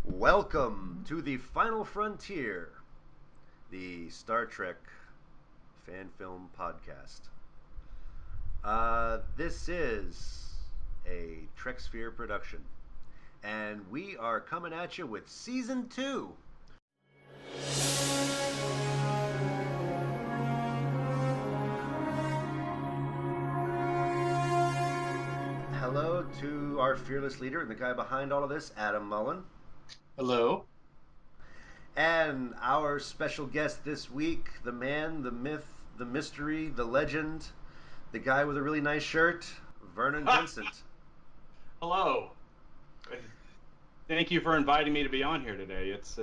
Welcome to the Final Frontier, the Star Trek fan film podcast. This is a Trek Sphere production, and we are coming at you with season two. Hello to our fearless leader and the guy behind all of this, Adam Mullen. Hello. And our special guest this week, the man, the myth, the mystery, the legend, the guy with a really nice shirt, Vernon Vincent. Hello. Thank you for inviting me to be on here today. It's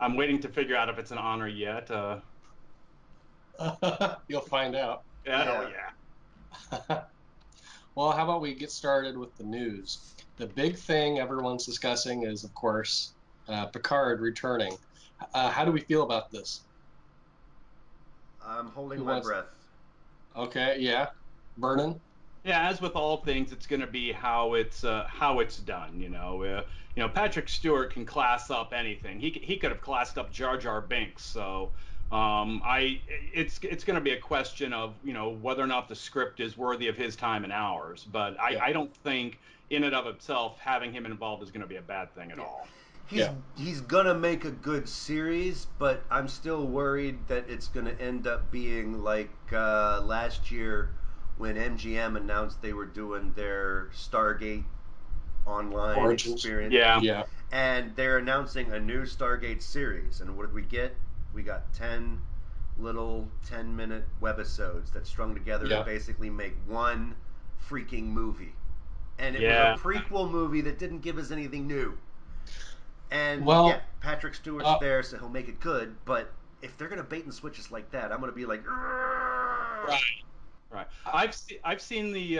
I'm waiting to figure out if it's an honor yet. You'll find out. Yeah, oh Yeah. yeah. Well, how about we get started with the news? The big thing everyone's discussing is, of course, Picard returning. How do we feel about this? I'm holding Who my wants? breath. Okay, yeah. Vernon? Yeah, as with all things, it's going to be how it's done. Patrick Stewart can class up anything. He could have classed up Jar Jar Binks. So I it's going to be a question of whether or not the script is worthy of his time and ours. But I Yeah, I don't think in and of itself having him involved is going to be a bad thing at Yeah. all. He's yeah. he's gonna make a good series, but I'm still worried that it's gonna end up being like last year when MGM announced they were doing their Stargate online Origins. experience, Yeah, Yeah, and they're announcing a new Stargate series. And what did we get? We got 10 little 10-minute webisodes that strung together to yeah, basically make one freaking movie. And it was a yeah. prequel movie that didn't give us anything new. And yeah, Well, Patrick Stewart's uh, there, so he'll make it good. But if they're gonna bait and switch us like that, I'm gonna be like, "Arrgh." Right. Right. uh, I've seen the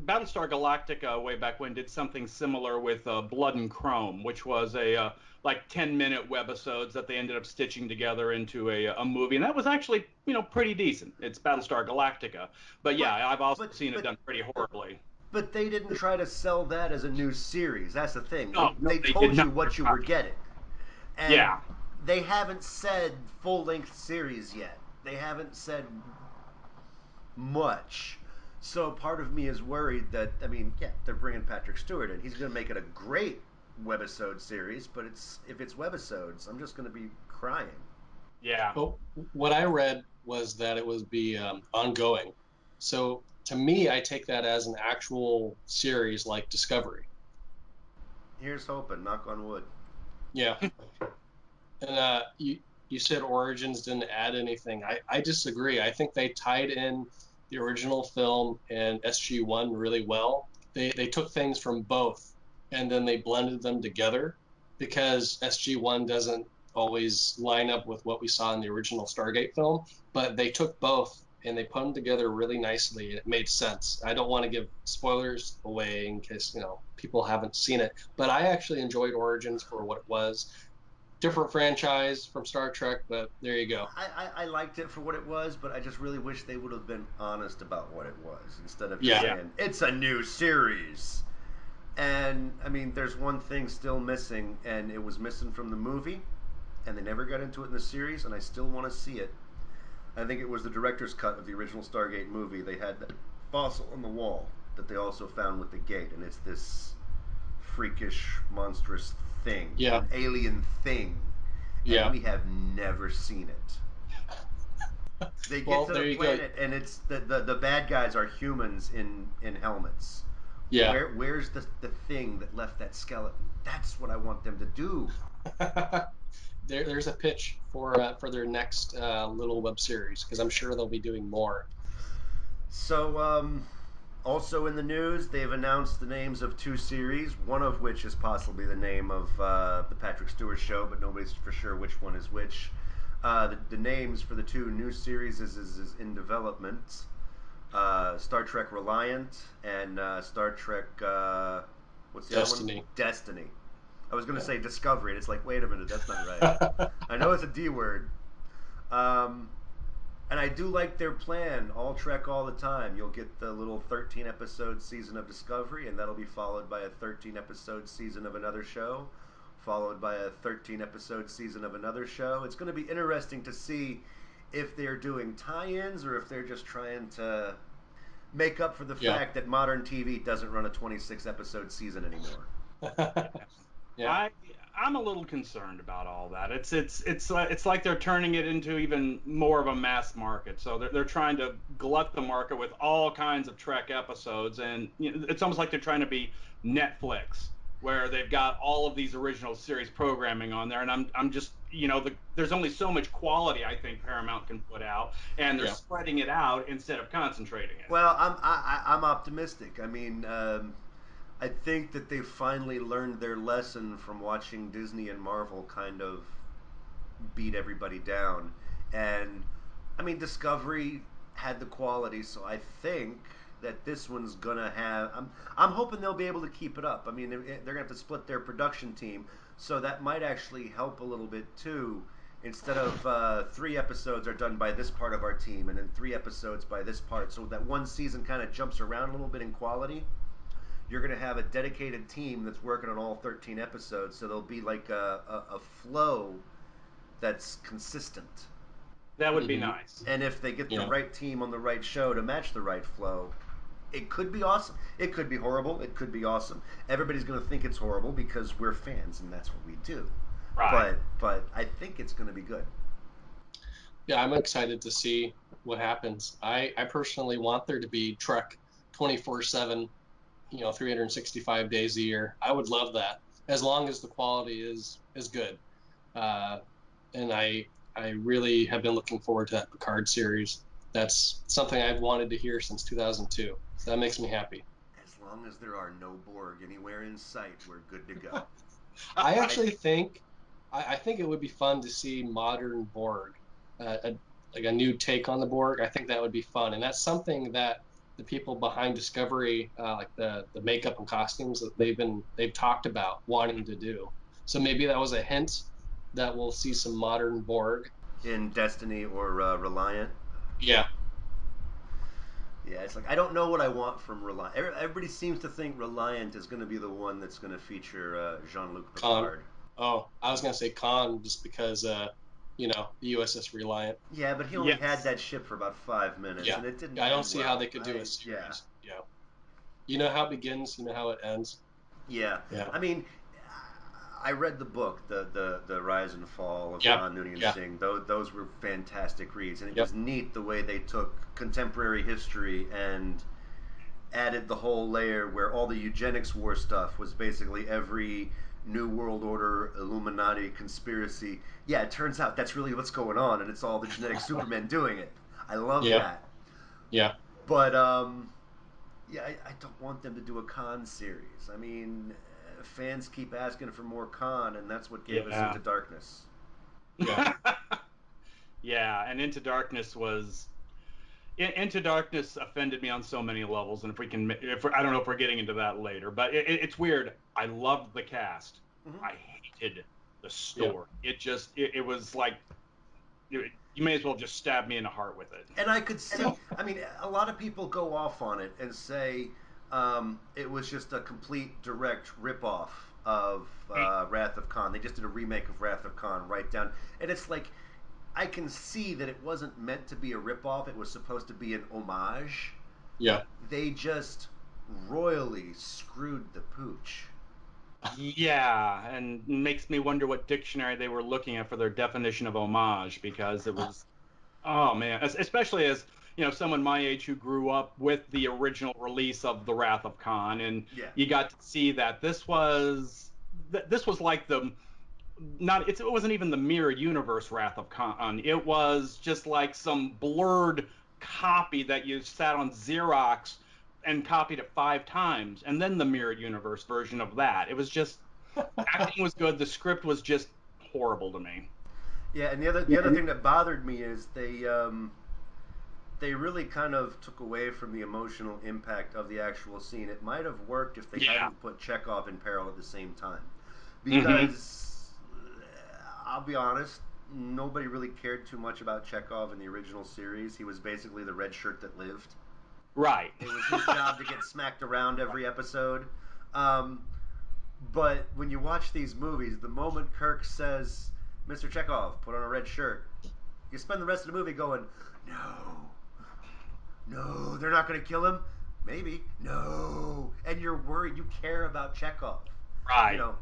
Battlestar Galactica way back when did something similar with Blood and Chrome, which was a like 10-minute webisodes that they ended up stitching together into a movie, and that was actually pretty decent. It's Battlestar Galactica, but yeah, but I've also but seen it but done pretty horribly. but they didn't try to sell that as a new series. That's the thing. No, no, They they did told not. you what you were getting, and Yeah, they haven't said full length series yet. They haven't said much. So part of me is worried that yeah, they're bringing Patrick Stewart in. He's going to make it a great webisode series, but if it's webisodes, I'm just going to be crying. yeah. but what I read was that it would be ongoing. So to me, I take that as an actual series like Discovery. Here's hoping. Knock on wood. Yeah. And you said Origins didn't add anything. I disagree. I think they tied in the original film and SG1 really well. They took things from both and then they blended them together because SG1 doesn't always line up with what we saw in the original Stargate film, but they took both and they put them together really nicely and it made sense. I don't want to give spoilers away in case, people haven't seen it, but I actually enjoyed Origins for what it was. Different franchise from Star Trek, but there you go. I liked it for what it was, but I just really wish they would have been honest about what it was instead of just Yeah, Yeah. saying it's a new series. And there's one thing still missing, and it was missing from the movie, and they never got into it in the series, and I still want to see it. I think it was the director's cut of the original Stargate movie. They had that fossil on the wall that they also found with the gate, and it's this freakish, monstrous thing, yeah, an alien thing, and yeah. we have never seen it. They get Well, to the there you go. planet, and it's the bad guys are humans in helmets. Yeah. Where's the thing that left that skeleton? That's what I want them to do. There's a pitch for their next little web series because I'm sure they'll be doing more. So, also in the news, they've announced the names of two series, one of which is possibly the name of the Patrick Stewart show, but nobody's for sure which one is which. The names for the two new series is in development. Star Trek Reliant and Star Trek. What's the other one? Destiny. Destiny. I was going to Yeah. say Discovery, and it's like, wait a minute, that's not right. I know it's a D word. Um, and I do like their plan. All Trek all the time. You'll get the little 13 episode season of Discovery, and that'll be followed by a 13 episode season of another show, followed by a 13 episode season of another show. It's going to be interesting to see if they're doing tie ins or if they're just trying to make up for the Yeah. fact that modern TV doesn't run a 26 episode season anymore. Yeah. I I'm a little concerned about all that. It's like they're turning it into even more of a mass market. So they're trying to glut the market with all kinds of Trek episodes, and it's almost like they're trying to be Netflix, where they've got all of these original series programming on there. And I'm just there's only so much quality I think Paramount can put out, and they're Yeah. spreading it out instead of concentrating it. Well, I'm optimistic. I mean, I think that they've finally learned their lesson from watching Disney and Marvel kind of beat everybody down. And I mean, Discovery had the quality, so I think that this one's gonna have. I'm hoping they'll be able to keep it up. I mean, they're gonna have to split their production team, so that might actually help a little bit too. Instead of 3 episodes are done by this part of our team, and then 3 episodes by this part, so that one season kind of jumps around a little bit in quality. You're going to have a dedicated team that's working on all 13 episodes, so there'll be like a flow that's consistent. That would be Hmm. nice. And if they get the Yeah. right team on the right show to match the right flow, it could be awesome. It could be horrible. It could be awesome. Everybody's going to think it's horrible because we're fans and that's what we do. Right. But I think it's going to be good. Yeah, I'm excited to see what happens. I personally want there to be Trek 24/7, 365 days a year. I would love that as long as the quality is good. Uh, and I really have been looking forward to that Picard series. That's something I've wanted to hear since 2002. So that makes me happy. As long as there are no Borg anywhere in sight, we're good to go. I actually think I think it would be fun to see modern Borg, like a new take on the Borg. I think that would be fun, and that's something that the people behind Discovery, like the makeup and costumes, that they've talked about wanting to do. So maybe that was a hint that we'll see some modern Borg. In Destiny or Reliant, Yeah, yeah, it's like I don't know what I want from Reliant. Everybody seems to think Reliant is going to be the one that's going to feature Jean-Luc Khan. Picard. Oh, I was gonna say Khan just because the USS Reliant. Yeah, but he only had Yes. that ship for about 5 minutes, Yeah, and it didn't I don't end see how they well. could do a Yeah, series. Yeah, you know how it begins, you know how it ends. yeah. Yeah. I mean, I read the book, the Rise and Fall of Yep. John Noonien Yeah. Singh. Those were fantastic reads, and it Yep. was neat the way they took contemporary history and added the whole layer where all the eugenics war stuff was basically every New World Order Illuminati conspiracy. Yeah, it turns out that's really what's going on, and it's all the genetic Supermen doing it. I love Yeah. that. Yeah. But yeah, I don't want them to do a con series. I mean, fans keep asking for more con, and that's what gave us Yeah. Into Darkness. Yeah. Yeah, and Into Darkness offended me on so many levels, and if I don't know if we're getting into that later, but it's weird. I loved the cast. Mm-hmm. I hated the Yeah. story. It was like you may as well just stab me in the heart with it. And I could see. I mean, a lot of people go off on it and say it was just a complete direct ripoff of Wrath of Khan. They just did a remake of Wrath of Khan, right down. And it's like I can see that it wasn't meant to be a ripoff. It was supposed to be an homage. Yeah. They just royally screwed the pooch. Yeah, and makes me wonder what dictionary they were looking at for their definition of homage because it was oh man, especially as someone my age who grew up with the original release of The Wrath of Khan, and Yeah. you got to see that this was like the not it wasn't even the mirror universe Wrath of Khan. It was just like some blurred copy that you sat on Xerox and copied it 5 times, and then the mirror universe version of that. It was just acting was good. The script was just horrible to me. Yeah, and the other thing that bothered me is they really kind of took away from the emotional impact of the actual scene. It might have worked if they Yeah. hadn't put Chekhov in peril at the same time. Hmm. Because, I'll be honest, nobody really cared too much about Chekhov in the original series. He was basically the red shirt that lived. Right. It was his job to get smacked around every episode. Um, But when you watch these movies, the moment Kirk says, "Mr. Chekhov, put on a red shirt," you spend the rest of the movie going, "No, no, they're not going to kill him. Maybe, no," and you're worried. You care about Chekhov. You Right. know,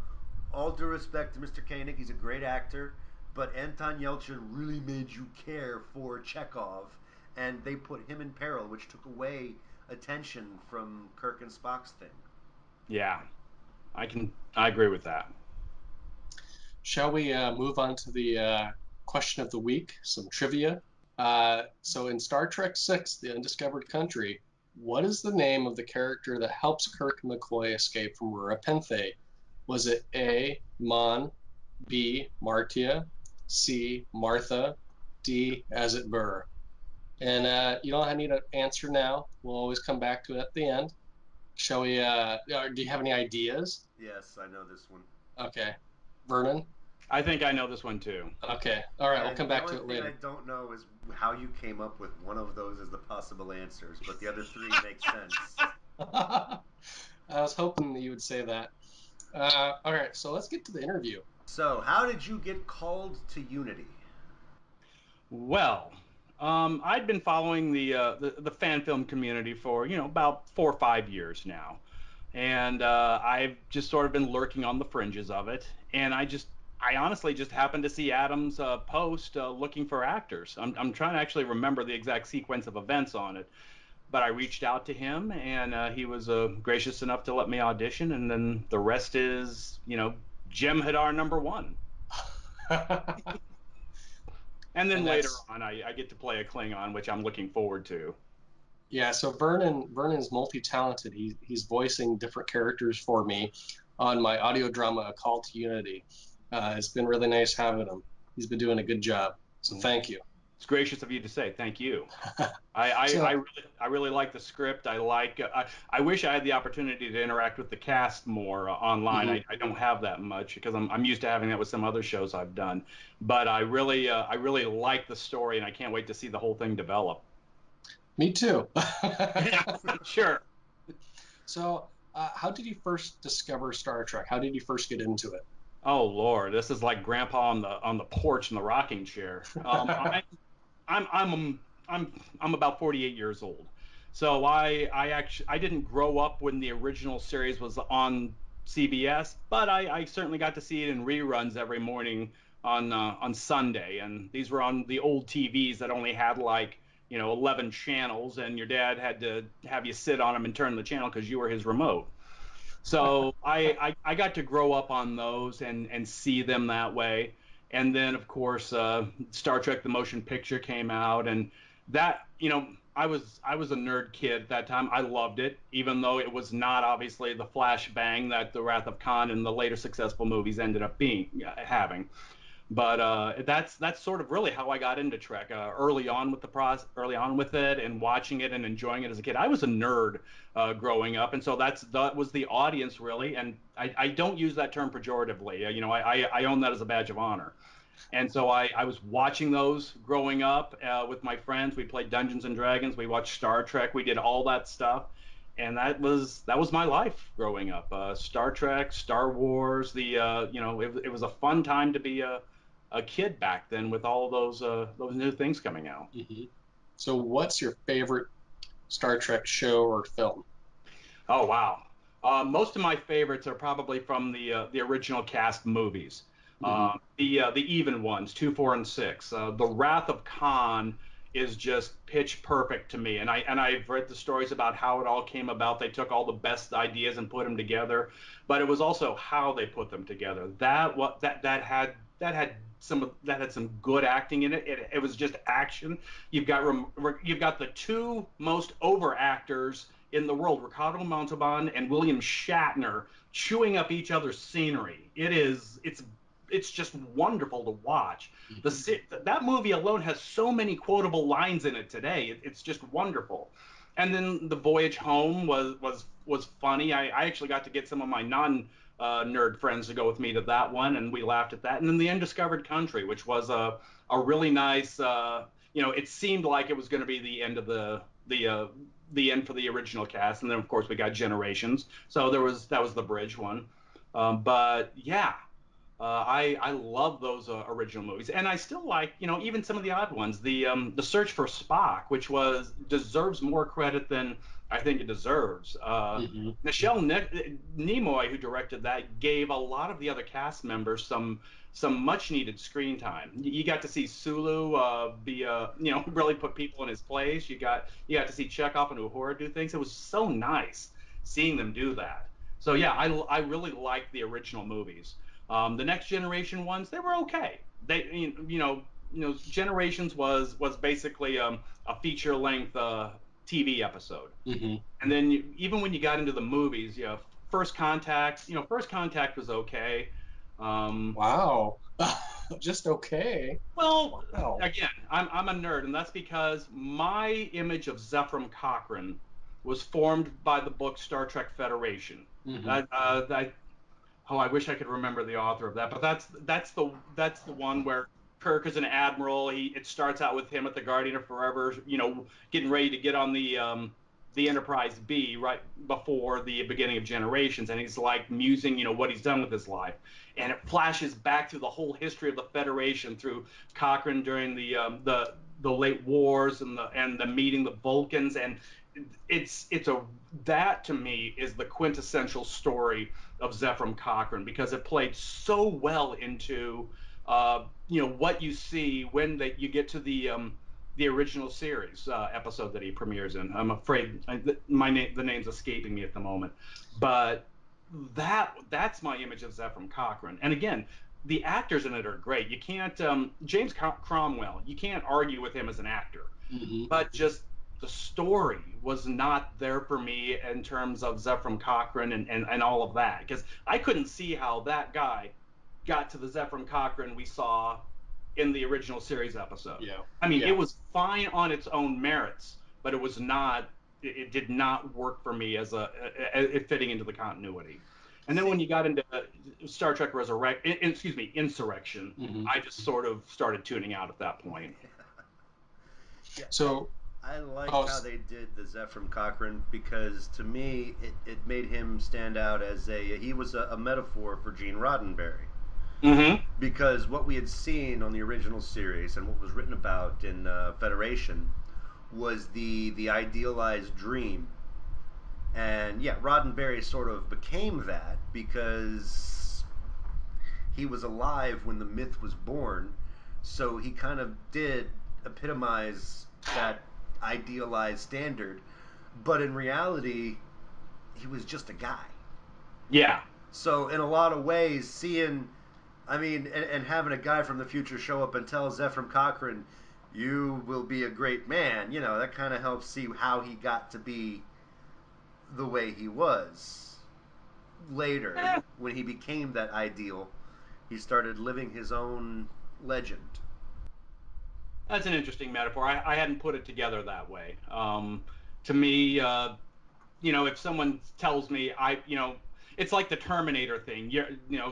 all due respect to Mr. Koenig, he's a great actor, but Anton Yelchin really made you care for Chekhov, and they put him in peril, which took away attention from Kirk and Spock's thing. Yeah, I agree with that. Shall we move on to the question of the week? Some trivia. So in Star Trek Six, The Undiscovered Country, what is the name of the character that helps Kirk and McCoy escape from Rurapenthe? Was it A. Mon, B. Martia, C. Martha, D. As it Burr? And you don't need an answer now. We'll always come back to it at the end. Shall we? Do you have any ideas? Yes, I know this one. Okay, Vernon. I think I know this one too. Okay, all right. We'll And come the back only to it thing I later. don't know is how you came up with one of those as the possible answers, but the other three make sense. I was hoping that you would say that. All right, so let's get to the interview. So, how did you get called to Unity? Well, I'd been following the fan film community for about 4 or 5 years now, and I've just sort of been lurking on the fringes of it. And I honestly just happened to see Adam's post looking for actors. I'm trying to actually remember the exact sequence of events on it, but I reached out to him, and he was gracious enough to let me audition, and then the rest is Jim Hadar number one. And then And later that's on, I get to play a Klingon, which I'm looking forward to. yeah. So Vernon's multi-talented. He's voicing different characters for me on my audio drama, A Call to Unity. It's been really nice having him. He's been doing a good job. So thank you. It's gracious of you to say. Thank you. So I really like the script. I wish I had the opportunity to interact with the cast more online. mhm. I don't have that much because I'm used to having that with some other shows I've done. But I really like the story, and I can't wait to see the whole thing develop. Me too. Yeah, sure. So how did you first discover Star Trek? How did you first get into it? Oh Lord, this is like Grandpa on the porch in the rocking chair. I'm about 48 years old. So I didn't grow up when the original series was on CBS, but I certainly got to see it in reruns every morning on Sunday. And these were on the old TVs that only had like 11 channels, and your dad had to have you sit on them and turn the channel because you were his remote. So I got to grow up on those and see them that way. And then of course Star Trek the motion picture came out, and that I was a nerd kid at that time. I loved it, even though it was not obviously the flash bang that the Wrath of Khan and the later successful movies ended up being having. But that's sort of really how I got into Trek early on with it, and watching it and enjoying it as a kid. I was a nerd growing up, and so that was the audience really. And I don't use that term pejoratively. I own that as a badge of honor. And so I was watching those growing up with my friends. We played Dungeons and Dragons. We watched Star Trek. We did all that stuff, and that was my life growing up. Star Trek, Star Wars. It was a fun time to be a kid back then with all those new things coming out. Mhm. So what's your favorite Star Trek show or film? Oh wow. Most of my favorites are probably from the original cast movies. Hmm. The even ones, 2, 4, and 6. The Wrath of Khan is just pitch perfect to me, and I've read the stories about how it all came about. They took all the best ideas and put them together, but it was also how they put them together. That had some good acting in it. It was just action. You've got the two most over actors in the world, Ricardo Montalban and William Shatner, chewing up each other's scenery. It's just wonderful to watch. Hmm. That movie alone has so many quotable lines in it today. It's just wonderful. And then the voyage home was funny. I actually got to get some of my non nerd friends to go with me to that one, and we laughed at that. And then the Undiscovered Country, which was a really nice. It seemed like it was going to be the end of the end for the original cast, and then of course we got Generations. So that was the bridge one. But yeah, I love those original movies, and I still like, even some of the odd ones. The Search for Spock, which was deserves more credit than I think it deserves. Hmm. Nimoy, who directed that, gave a lot of the other cast members some much needed screen time. You got to see Sulu be really put people in his place. You got to see Chekhov and Uhura do things. It was so nice seeing them do that. So yeah, I really like the original movies. The next generation ones, they were okay. Generations was basically a feature length TV episode. Hmm. And then even when you got into the movies, First Contact was okay. Um, Wow. Just okay. well, Wow. again, I'm a nerd, and that's because my image of Zephram Cochrane was formed by the book Star Trek Federation. Hmm. I Oh, I wish I could remember the author of that, but that's the one where Kirk is an admiral. It starts out with him at the Guardian of Forever, getting ready to get on the Enterprise B right before the beginning of Generations, and he's like musing, what he's done with his life, and it flashes back through the whole history of the Federation through Cochrane during the late wars and the meeting the Vulcans, and it's a that to me is the quintessential story of Zephram Cochrane because it played so well into what you see when you get to the original series episode that he premieres in. I'm afraid the name's escaping me at the moment, but that's my image of Zephram Cochrane. And again, the actors in it are great. You can't James Cromwell. You can't argue with him as an actor, Hmm. but just the story was not there for me in terms of Zephram Cochrane and all of that because I couldn't see how that guy got to the Zephram Cochrane we saw in the original series episode. Yeah. I mean, it Yeah. was fine on its own merits, but it was not. It did not work for me as it fitting into the continuity. And then when See, you got into Star Trek Insurrection, Hmm. I just sort of started tuning out at that point. yeah, So, I liked oh, how they did the Zephram Cochrane because to me it made him stand out as he was a metaphor for Gene Roddenberry. Hmm. Because what we had seen on the original series and what was written about in Federation was the idealized dream, and yeah, Roddenberry sort of became that because he was alive when the myth was born, so he kind of did epitomize that idealized standard, but in reality, he was just a guy. Yeah. So in a lot of ways, and having a guy from the future show up and tell Zephram Cochrane, "You will be a great man," that kind of helps see how he got to be the way he was. Later, Eh, when he became that ideal, he started living his own legend. that's an interesting metaphor. I hadn't put it together that way. To me, if someone tells me it's like the Terminator thing.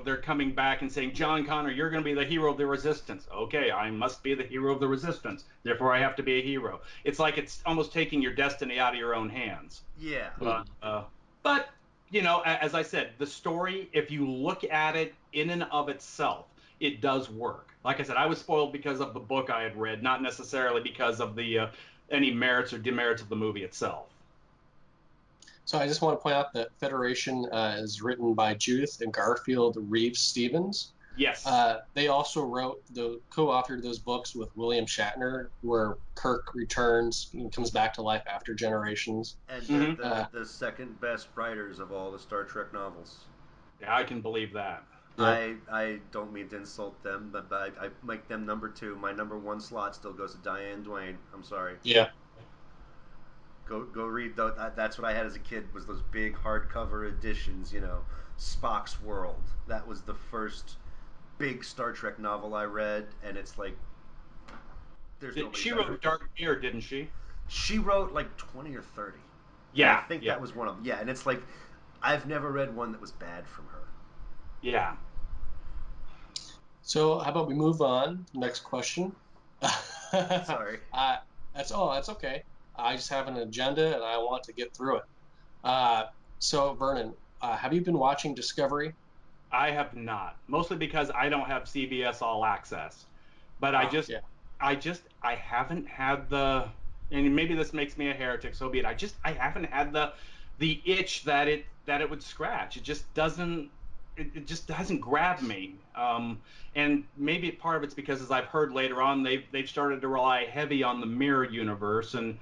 They're coming back and saying, John Connor, you're going to be the hero of the resistance. Okay, I must be the hero of the resistance. Therefore, I have to be a hero. It's like it's almost taking your destiny out of your own hands. Yeah. But, but as I said, the story, if you look at it in and of itself, it does work. Like I said, I was spoiled because of the book I had read, not necessarily because of the any merits or demerits of the movie itself. so I just want to point out that Federation is written by Judith and Garfield Reeves Stevens. Yes. They also co-authored those books with William Shatner, where Kirk returns and comes back to life after generations. And they're Hmm. the second best writers of all the Star Trek novels. Yeah, I can believe that. Yep. I don't mean to insult them, but I make them number two. My number one slot still goes to Diane Duane. I'm sorry. Yeah. Go read those. That's what I had as a kid was those big hardcover editions. Spock's World. That was the first big Star Trek novel I read, and it's like there's nobody She better. wrote Dark Mirror, didn't she? She wrote like 20 or 30, and I Yeah, think yeah, that was one of them. Yeah, and it's like I've never read one that was bad from her. yeah. So how about we move on? Next question. Sorry. That's okay. I just have an agenda and I want to get through it. Uh, so Vernon, have you been watching Discovery? I have not, mostly because I don't have CBS All Access. But Oh yeah. I haven't had the, and maybe this makes me a heretic, so be it. I haven't had the itch that it would scratch. It just doesn't, it just doesn't grab me. And maybe part of it's because, as I've heard later on, they've started to rely heavy on the mirror universe, and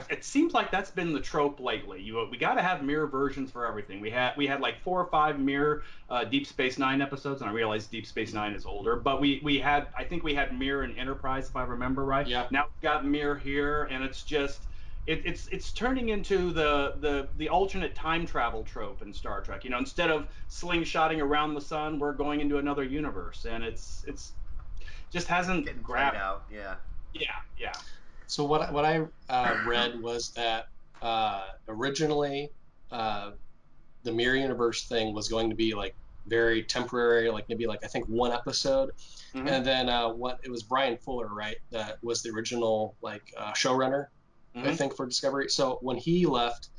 it seems like that's been the trope lately. We got to have mirror versions for everything. We had like 4 or 5 mirror Deep Space Nine episodes, and I realize Deep Space Nine is older, but we had, I think we had Mirror and Enterprise, if I remember right. Yeah. Now we've got Mirror here, and it's just it's turning into the alternate time travel trope in Star Trek. Instead of slingshotting around the sun, we're going into another universe, and it's just hasn't Getting played grabbed. out. Yeah. Yeah, yeah. So what I read was that originally uh, the Mirror Universe thing was going to be like very temporary, like maybe like I think one episode, Hmm. and then what it was Brian Fuller, right? That was the original like showrunner, I Hmm. think, for Discovery. So when he left,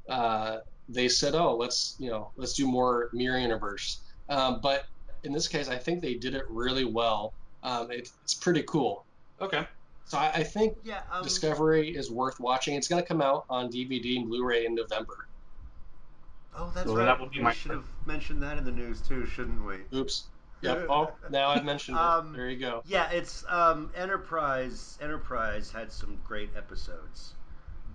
uh, they said, "Oh, let's do more Mirror Universe." But in this case, I think they did it really well. It's pretty cool. Okay. So I think Yeah. Discovery is worth watching. It's going to come out on DVD and Blu-ray in November. Oh, that's Well, right. that will be We my should first. have mentioned that in the news too, shouldn't we? Oops. Yep. Oh, now I've mentioned it. um, There you go. yeah, it's Enterprise. Enterprise had some great episodes,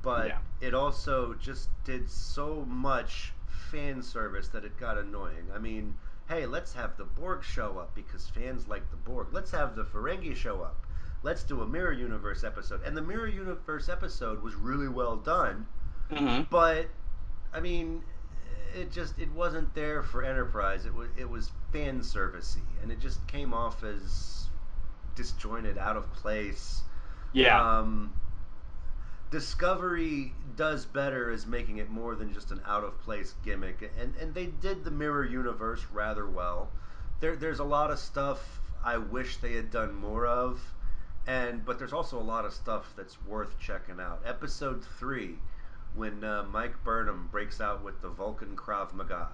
but Yeah. it also just did so much fan service that it got annoying. I mean, hey, let's have the Borg show up because fans like the Borg. Let's have the Ferengi show up. Let's do a Mirror Universe episode. And the Mirror Universe episode was really well done, Hmm. but I mean, it wasn't there for Enterprise. It was fan servicey, and it just came off as disjointed, out of place. Yeah. Um, Discovery does better as making it more than just an out of place gimmick, and they did the mirror universe rather well. There's a lot of stuff I wish they had done more of, and but there's also a lot of stuff that's worth checking out. Episode 3, when Mike Burnham breaks out with the Vulcan Krav Maga.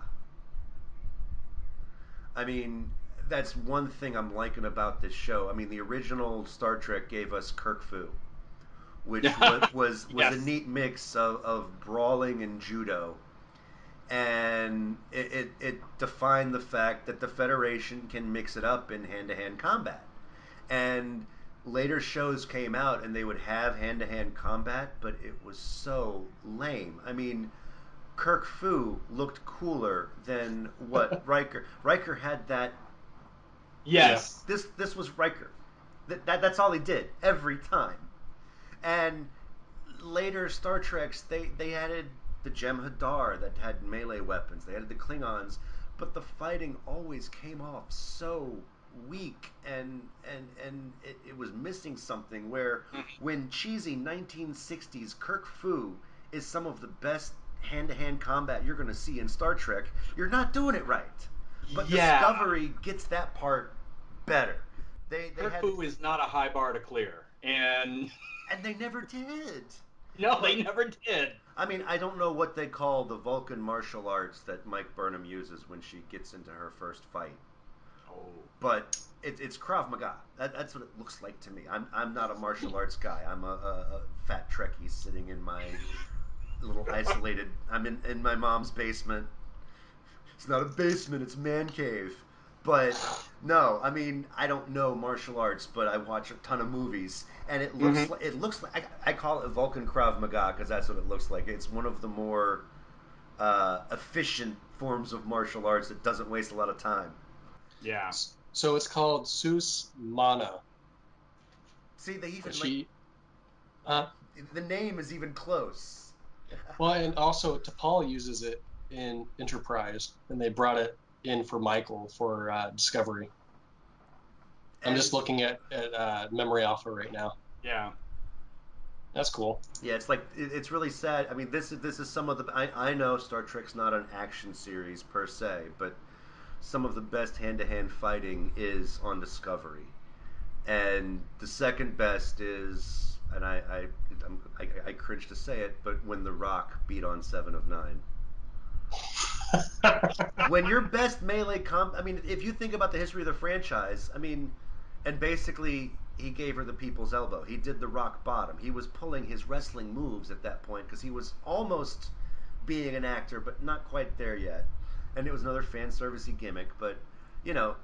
I mean, that's one thing I'm liking about this show. I mean, the original Star Trek gave us Kirk Fu, which was a Yes. neat mix of brawling and judo, and it defined the fact that the Federation can mix it up in hand to hand combat. And later shows came out and they would have hand to hand combat, but it was so lame. I mean, Kirk Fu looked cooler than what Riker had that. Hey, Yeah. Yes. this was Riker. That's all he did every time. And later Star Treks, they added the Jem'Hadar that had melee weapons. They added the Klingons, but the fighting always came off so weak, and it was missing something. Where when cheesy 1960s Kirk Fu is some of the best hand-to-hand combat you're going to see in Star Trek, you're not doing it right. But Yeah. Discovery gets that part better. They Kung had, Fu is not a high bar to clear, and and they never did. no, they But never did. I mean, I don't know what they call the Vulcan martial arts that Mike Burnham uses when she gets into her first fight, Oh. but it's Krav Maga. That's what it looks like to me. I'm not a martial arts guy. I'm a fat Trekkie sitting in my little isolated. I'm in my mom's basement. It's not a basement. It's man cave. But no, I mean I don't know martial arts, but I watch a ton of movies, and Hmm. it looks like I call it Vulcan Krav Maga because that's what it looks like. It's one of the more efficient forms of martial arts that doesn't waste a lot of time. Yeah. So it's called Sus Mana. See, they And even like she, uh, the name is even close. well, and also T'Pol uses it in Enterprise, and they brought it in for Michael for Discovery. I'm just And looking at Memory Alpha right now. Yeah. That's cool. yeah, it's like it's really sad. I mean, this is some of the I know Star Trek's not an action series per se, but some of the best hand-to-hand fighting is on Discovery, and the second best is, and I cringe to say it, but when The Rock beat on Seven of Nine. When your best melee I mean, if you think about the history of the franchise, I mean, and basically he gave her the people's elbow. He did the rock bottom. He was pulling his wrestling moves at that point because he was almost being an actor, but not quite there yet. And it was another fan servicey gimmick, but you know,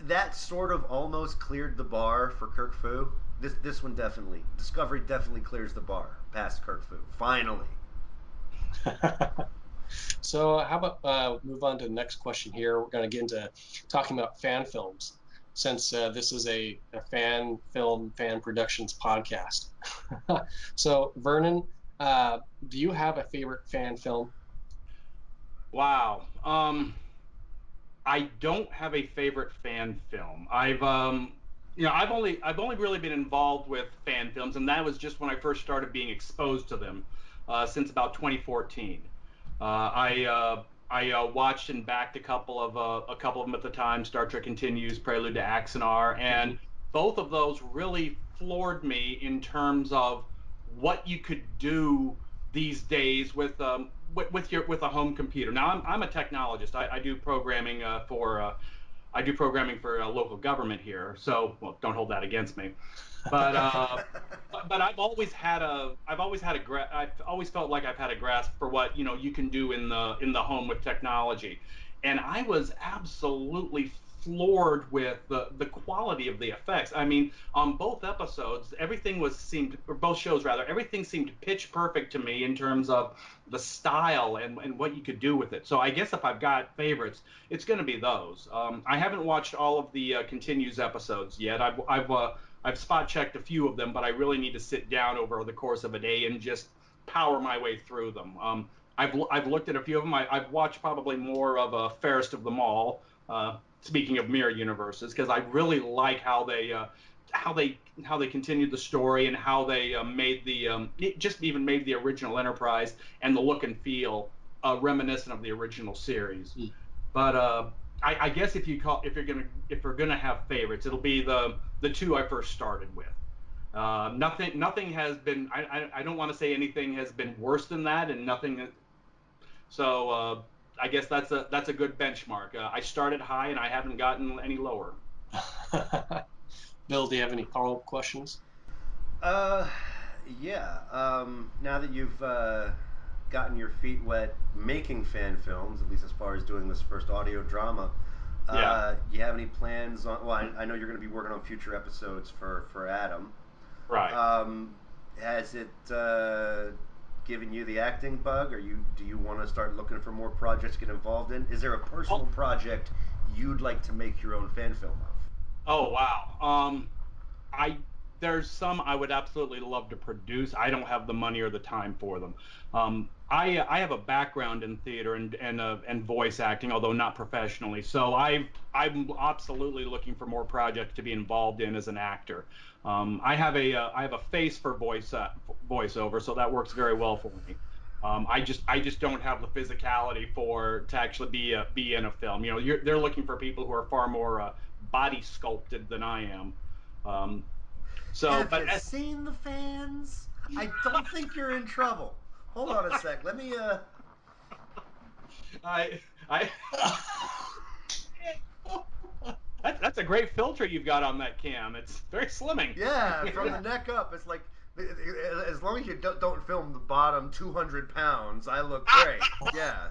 that sort of almost cleared the bar for Kirk Fu. This one definitely Discovery definitely clears the bar past Kirk Fu. Finally. So how about move on to the next question here? We're going to get into talking about fan films, since this is a fan film, fan productions podcast. So Vernon, do you have a favorite fan film? Wow. I don't have a favorite fan film. I've only really been involved with fan films, and that was just when I first started being exposed to them, since about 2014. I watched and backed a couple of them at the time. Star Trek Continues, Prelude to Axanar, Mm-hmm. and both of those really floored me in terms of what you could do these days with a home computer. Now I'm a technologist. I do programming for local government here. So well, don't hold that against me. But but I've always felt like I've had a grasp for what you can do in the home with technology, and I was absolutely floored with the quality of the effects. I mean, on both episodes, everything was seemed or both shows rather, everything seemed pitch perfect to me in terms of the style and what you could do with it. So I guess if I've got favorites, it's going to be those. I haven't watched all of the continues episodes yet. I've spot checked a few of them, but I really need to sit down over the course of a day and just power my way through them. I've looked at a few of them. I've watched probably more of Fairest of them all. Speaking of mirror universes, because I really like how they continued the story and how they made just even made the original Enterprise and the look and feel reminiscent of the original series. But I guess if we're gonna have favorites, it'll be the two I first started with. Nothing has been. I don't want to say anything has been worse than that, and nothing. So I guess that's a good benchmark. I started high and I haven't gotten any lower. Bill, do you have any follow-up questions? Uh, yeah. Now that you've gotten your feet wet making fan films, at least as far as doing this first audio drama, Yeah. you have any plans on? Well, I know you're going to be working on future episodes for Adam. Right. Um, has it given you the acting bug? Do you want to start looking for more projects to get involved in? Is there a personal Oh, project you'd like to make your own fan film of? oh wow. I There's some I would absolutely love to produce. I don't have the money or the time for them. I have a background in theater and voice acting, although not professionally. So I'm absolutely looking for more projects to be involved in as an actor. I have a face for voiceover, so that works very well for me. I just don't have the physicality for to actually be in a film. They're looking for people who are far more body sculpted than I am. Um, so, Have but you seen the fans? I don't think you're in trouble. Hold on a sec. Let me I that's a great filter you've got on that cam. It's very slimming. Yeah, from the neck up. It's like as long as you don't film the bottom 200 pounds, I look great. Yeah.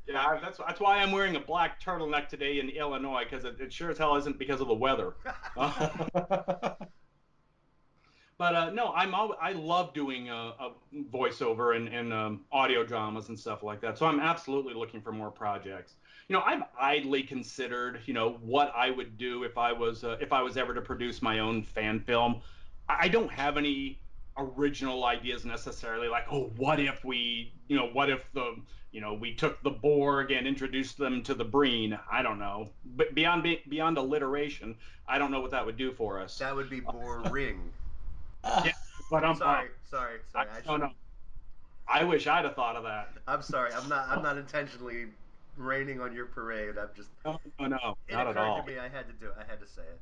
Yeah, that's why I'm wearing a black turtleneck today in Illinois because it sure as hell isn't because of the weather. But no, I love doing a voiceover and audio dramas and stuff like that. So I'm absolutely looking for more projects. I've idly considered, what I would do if I was ever to produce my own fan film. I don't have any original ideas necessarily. Like, oh, what if we took the Borg and introduced them to the Breen? I don't know. But beyond alliteration, I don't know what that would do for us. That would be boring. Yeah, but Sorry, sorry, I sorry. I don't know. shouldn't. I wish I'd have thought of that. I'm sorry. I'm not intentionally raining on your parade. I'm just. No, no, no, It not at occurred to all. me. I had to do it. I had to say it.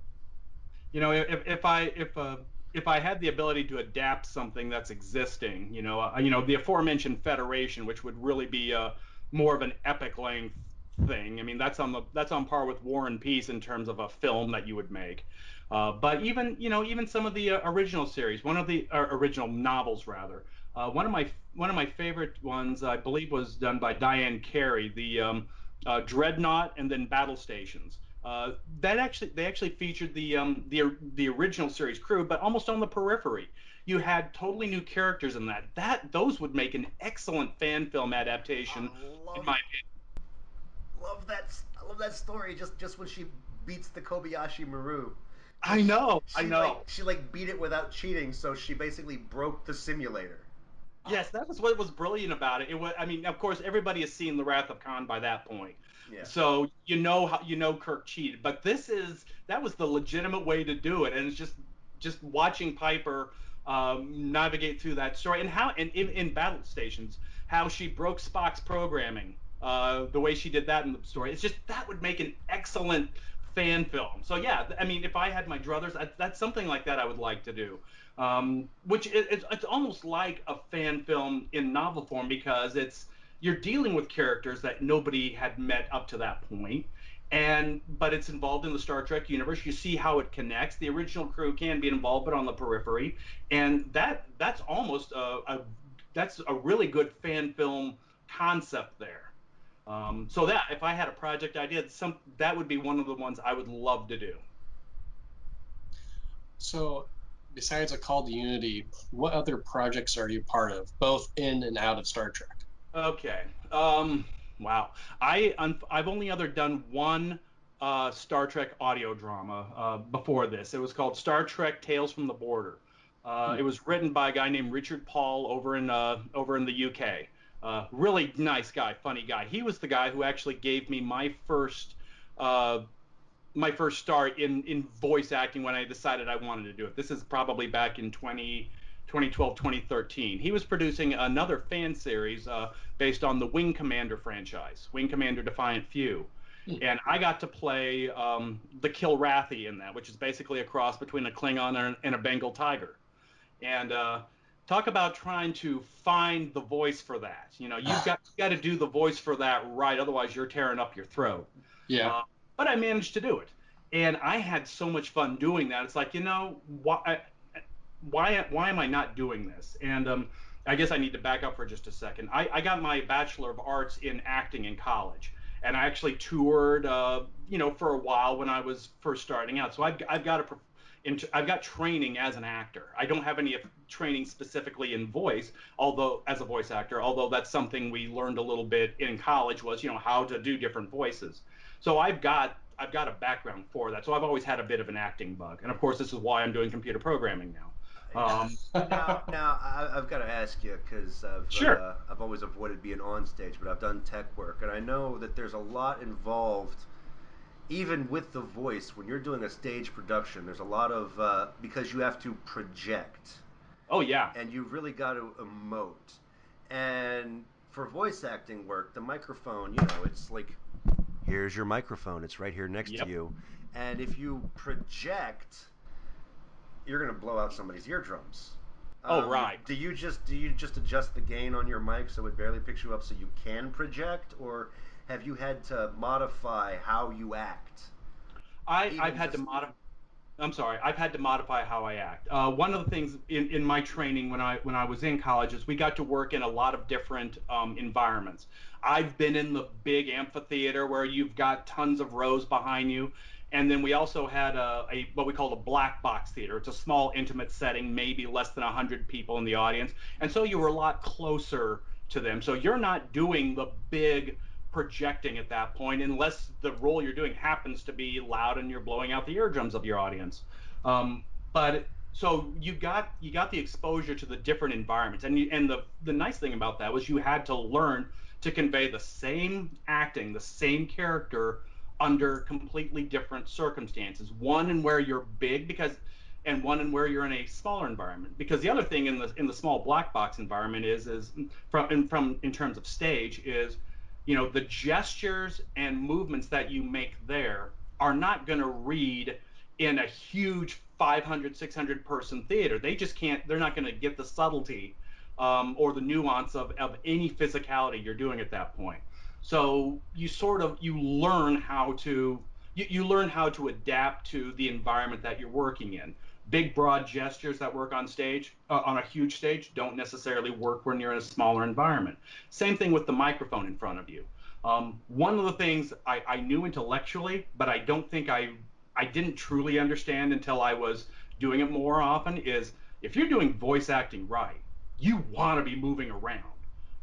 If I had the ability to adapt something that's existing, the aforementioned Federation, which would really be more of an epic length thing. I mean, that's on par with War and Peace in terms of a film that you would make. But even even some of the original series, one of the original novels rather, one of my favorite ones I believe was done by Diane Carey, the Dreadnought and then Battle Stations. That actually they actually featured the original series crew, but almost on the periphery. You had totally new characters in that. Those would make an excellent fan film I adaptation, in love my love that. I love that story. Just when she beats the Kobayashi Maru, because opinion. I know. she like beat it without cheating, so she basically broke the simulator. Yes, that was what was brilliant about it. It was, I mean, of course, everybody has seen The Wrath of Khan by that point, Yeah. so you know how Kirk cheated. But that was the legitimate way to do it, and it's just watching Piper navigate through that story and how and in battle stations how she broke Spock's programming, the way she did that in the story. It's just that would make an excellent fan film. So yeah, I mean, if I had my druthers, that's something like that I would like to do. Which it's almost like a fan film in novel form because it's you're dealing with characters that nobody had met up to that point, and but it's involved in the Star Trek universe. You see how it connects. The original crew can be involved, but on the periphery, and that's almost that's a really good fan film concept there. So that if I had a project idea, that would be one of the ones I would love to do. So, besides A Call to Unity, what other projects are you part of, both in and out of Star Trek? Okay. Wow. I've only ever done one Star Trek audio drama before this. It was called Star Trek Tales from the Border. It Hmm. was written by a guy named Richard Paul over in the UK. Really nice guy, funny guy. He was the guy who actually gave me uh, my first start in voice acting when I decided I wanted to do it. This is probably back in 2012, 2013. He was producing another fan series based on the Wing Commander franchise, Wing Commander Defiant Few. Hmm. And I got to play the Kilrathi in that, which is basically a cross between a Klingon and a Bengal tiger. And talk about trying to find the voice for that. You got to do the voice for that right, otherwise you're tearing up your throat. Yeah. Uh, but I managed to do it, and I had so much fun doing that. It's like, why am I not doing this? And I guess I need to back up for just a second. I got my Bachelor of Arts in acting in college, and I actually toured, for a while when I was first starting out. So I've got training as an actor. I don't have any training specifically in voice, although as a voice actor, although that's something we learned a little bit in college was, how to do different voices. So I've got a background for that. So I've always had a bit of an acting bug, and of course, this is why I'm doing computer programming now. Um, I've got to ask you because sure. I've always avoided being on stage, but I've done tech work, and I know that there's a lot involved, even with the voice. When you're doing a stage production, there's a lot of because you have to project, Oh yeah. and you've really got to emote. And for voice acting work, the microphone, it's like here's your microphone. It's right here next to Yep. you, and if you project you're gonna blow out somebody's eardrums. Oh right. Do you just adjust the gain on your mic so it barely picks you up so you can project, or have you had to modify how you act? I've Even had to just modify. I'm sorry. I've had to modify how I act. One of the things in my training when I was in college is we got to work in a lot of different environments. I've been in the big amphitheater where you've got tons of rows behind you, and then we also had a what we call a black box theater. It's a small, intimate setting, maybe less than 100 people in the audience, and so you were a lot closer to them. So you're not doing the big projecting at that point unless the role you're doing happens to be loud and you're blowing out the eardrums of your audience. But so you got the exposure to the different environments, and the nice thing about that was you had to learn to convey the same acting, the same character under completely different circumstances. One in where you're big because and one in where you're in a smaller environment. Because the other thing in the small black box environment is from in terms of stage is the gestures and movements that you make there are not going to read in a huge 500 600 person theater. They just can't, they're not going to get the subtlety or the nuance of any physicality you're doing at that point. So you learn how to you learn how to adapt to the environment that you're working in. Big broad gestures that work on stage, on a huge stage, don't necessarily work when you're in a smaller environment. Same thing with the microphone in front of you. One of the things I knew intellectually, but I don't think I didn't truly understand until I was doing it more often, is if you're doing voice acting right, you want to be moving around.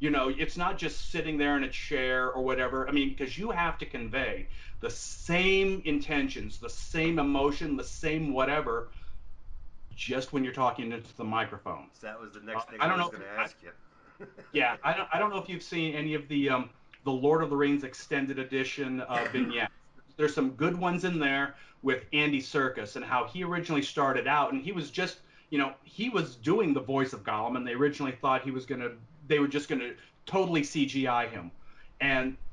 It's not just sitting there in a chair or whatever. I mean, because you have to convey the same intentions, the same emotion, the same whatever, just when you're talking into the microphone. So that was the next thing I I don't was know going if to ask you. yeah, I don't know if you've seen any of the Lord of the Rings extended edition vignettes. There's some good ones in there with Andy Serkis and how he originally started out, and he was just, he was doing the voice of Gollum, and they originally thought they were just gonna totally CGI him.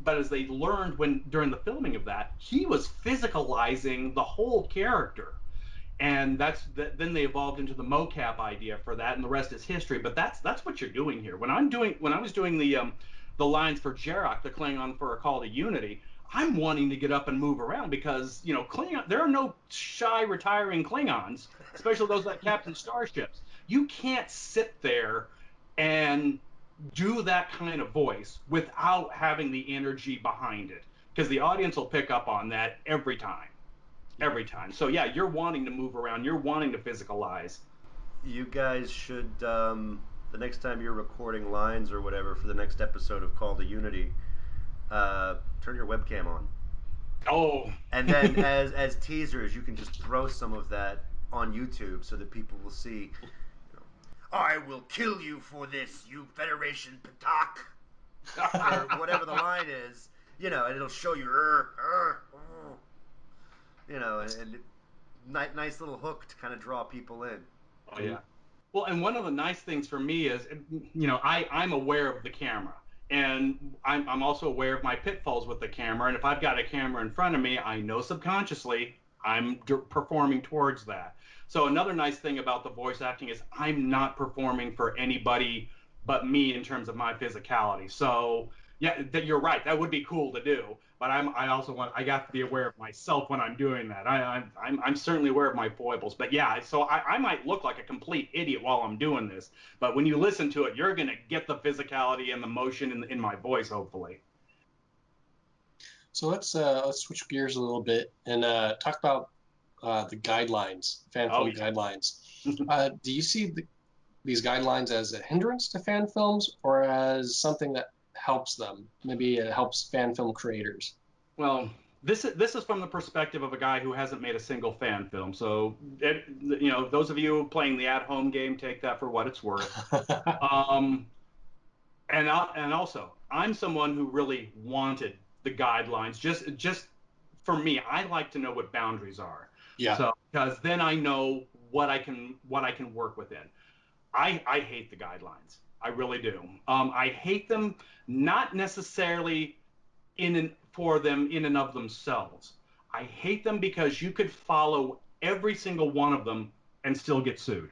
But as they learned during the filming of that, he was physicalizing the whole character, and then they evolved into the mocap idea for that, and the rest is history. But that's what you're doing here. When I was doing the lines for Jarok, the Klingon for a call to unity, I'm wanting to get up and move around because Klingon, there are no shy retiring Klingons, especially those that captain starships. You can't sit there and do that kind of voice without having the energy behind it, because the audience will pick up on that every time, every time. So yeah, you're wanting to move around, you're wanting to physicalize. You guys should, the next time you're recording lines or whatever for the next episode of Call to Unity, turn your webcam on. Oh, And then as teasers, you can just throw some of that on YouTube so that people will see, I will kill you for this, you Federation Patak, or whatever the line is, and it'll show you, and nice little hook to kind of draw people in. oh yeah. Well, and one of the nice things for me is, I'm aware of the camera, and I'm also aware of my pitfalls with the camera. And if I've got a camera in front of me, I know subconsciously I'm performing towards that. So another nice thing about the voice acting is I'm not performing for anybody but me in terms of my physicality. So yeah, that you're right. That would be cool to do, but I got to be aware of myself when I'm doing that. I'm certainly aware of my foibles, but yeah, so I might look like a complete idiot while I'm doing this, but when you listen to it, you're gonna get the physicality and the motion in my voice, hopefully. So let's switch gears a little bit and talk about the guidelines, fan Oh film yeah. guidelines. Do you see these guidelines as a hindrance to fan films or as something that helps them? Maybe it helps fan film creators. Well, this is from the perspective of a guy who hasn't made a single fan film. So, those of you playing the at-home game, take that for what it's worth. Um, and also, I'm someone who really wanted the guidelines. Just for me, I like to know what boundaries are. Yeah. So, because then I know what I can work within. I hate the guidelines. I really do. I hate them, not necessarily for them in and of themselves. I hate them because you could follow every single one of them and still get sued.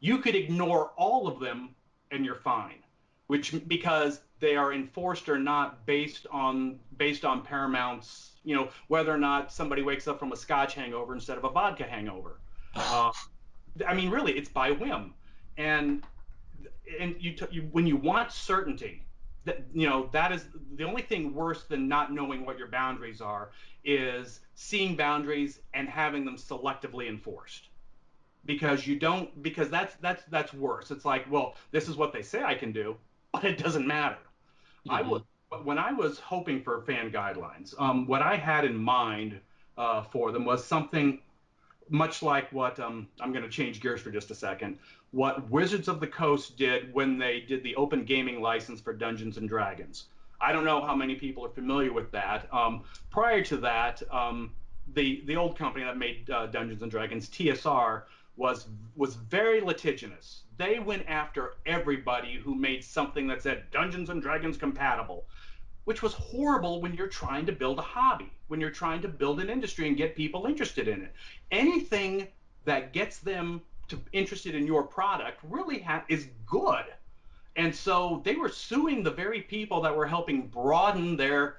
You could ignore all of them and you're fine, which, because they are enforced or not based on Paramount's, whether or not somebody wakes up from a Scotch hangover instead of a vodka hangover. Uh, I mean, really, it's by whim. And when you want certainty, that is the only thing worse than not knowing what your boundaries are, is seeing boundaries and having them selectively enforced, because you don't because that's worse. It's like, well, this is what they say I can do, but it doesn't matter. I Hmm. would When I was hoping for fan guidelines, what I had in mind for them was something much like what I'm going to change gears for just a second. What Wizards of the Coast did when they did the open gaming license for Dungeons and Dragons. I don't know how many people are familiar with that. Prior to that, the old company that made Dungeons and Dragons, TSR, was very litigious. They went after everybody who made something that said Dungeons and Dragons compatible, which was horrible when you're trying to build a hobby, when you're trying to build an industry and get people interested in it. Anything that gets them to interested in your product really is good. And so they were suing the very people that were helping broaden their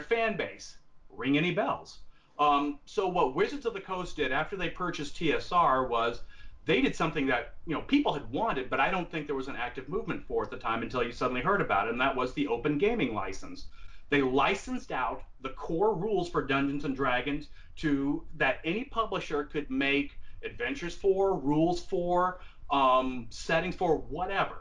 fan base. Ring any bells? So what Wizards of the Coast did after they purchased TSR was they did something that people had wanted, but I don't think there was an active movement for at the time until you suddenly heard about it, and that was the open gaming license. They licensed out the core rules for Dungeons and Dragons to that any publisher could make adventures for, rules for, settings for, whatever.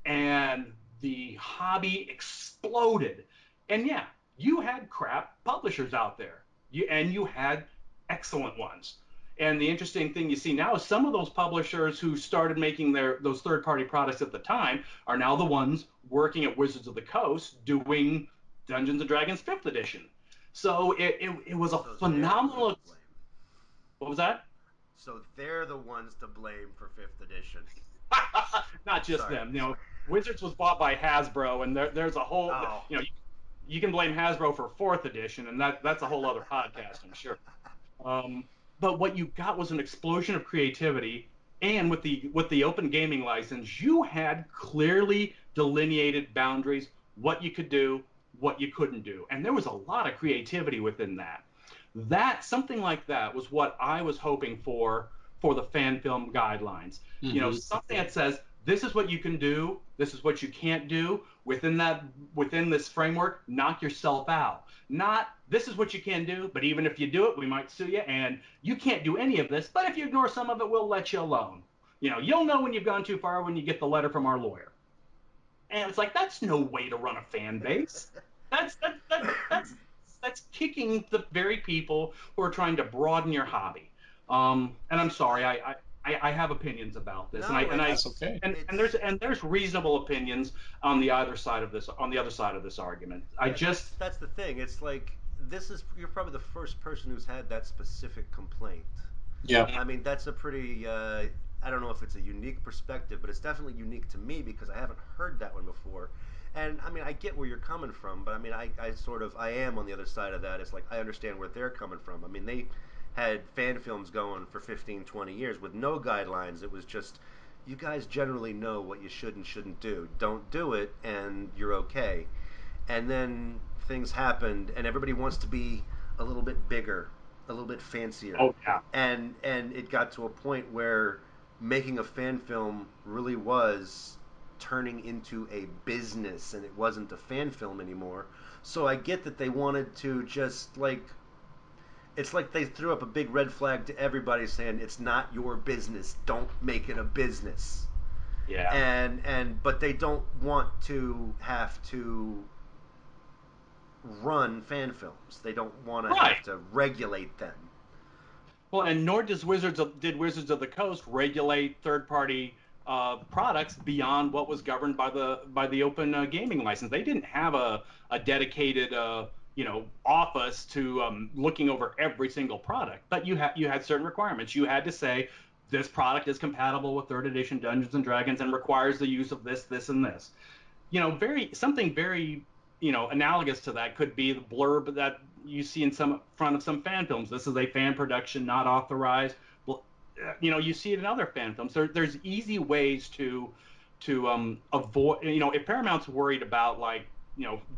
And the hobby exploded. And yeah, you had crap publishers out there. You had excellent ones. And the interesting thing you see now is some of those publishers who started making those third-party products at the time are now the ones working at Wizards of the Coast doing Dungeons and Dragons 5th edition. So it was a So they're the ones phenomenal. to blame. What was that? So they're the ones to blame for fifth edition. Not just Sorry, them. sorry. Wizards was bought by Hasbro, and there's a whole. Oh. You can blame Hasbro for 4th edition, and that's a whole other podcast, I'm sure. Um, but what you got was an explosion of creativity, and with the open gaming license, you had clearly delineated boundaries, what you could do, what you couldn't do, and there was a lot of creativity within that. That something like that was what I was hoping for the fan film guidelines. Mm-hmm. Something that says this is what you can do, this is what you can't do within this framework. Knock yourself out. Not this is what you can do, but even if you do it, we might sue you, and you can't do any of this. But if you ignore some of it, we'll let you alone. You'll know when you've gone too far when you get the letter from our lawyer. And it's like that's no way to run a fan base. That's that, that that's kicking the very people who are trying to broaden your hobby. And I'm sorry, I have opinions about this, and I No, and I That's okay. and there's reasonable opinions on the other side of this argument. I yeah. just That's the thing. It's like you're probably the first person who's had that specific complaint. Yeah. I mean, that's a pretty. I don't know if it's a unique perspective, but it's definitely unique to me because I haven't heard that one before. And I mean, I get where you're coming from, but I mean, I am on the other side of that. It's like I understand where they're coming from. I mean, they had fan films going for 15, 20 years with no guidelines. It was just, you guys generally know what you should and shouldn't do. Don't do it, and you're okay. And then things happened, and everybody wants to be a little bit bigger, a little bit fancier, oh yeah, and it got to a point where making a fan film really was turning into a business, and it wasn't a fan film anymore. So I get that they wanted to just like, it's like they threw up a big red flag to everybody saying it's not your business, don't make it a business. yeah, And but they don't want to have to run fan films. They don't want to right. have to regulate them. Well, and nor did Wizards of the Coast regulate third-party products beyond what was governed by the open gaming license. They didn't have a dedicated office to looking over every single product, but you had certain requirements. You had to say this product is compatible with third edition Dungeons and Dragons and requires the use of this, this, and this. Very something very analogous to that could be the blurb that you see in some front of some fan films. This is a fan production, not authorized. Well, you see it in other fan films. There's easy ways to avoid. If Paramount's worried about like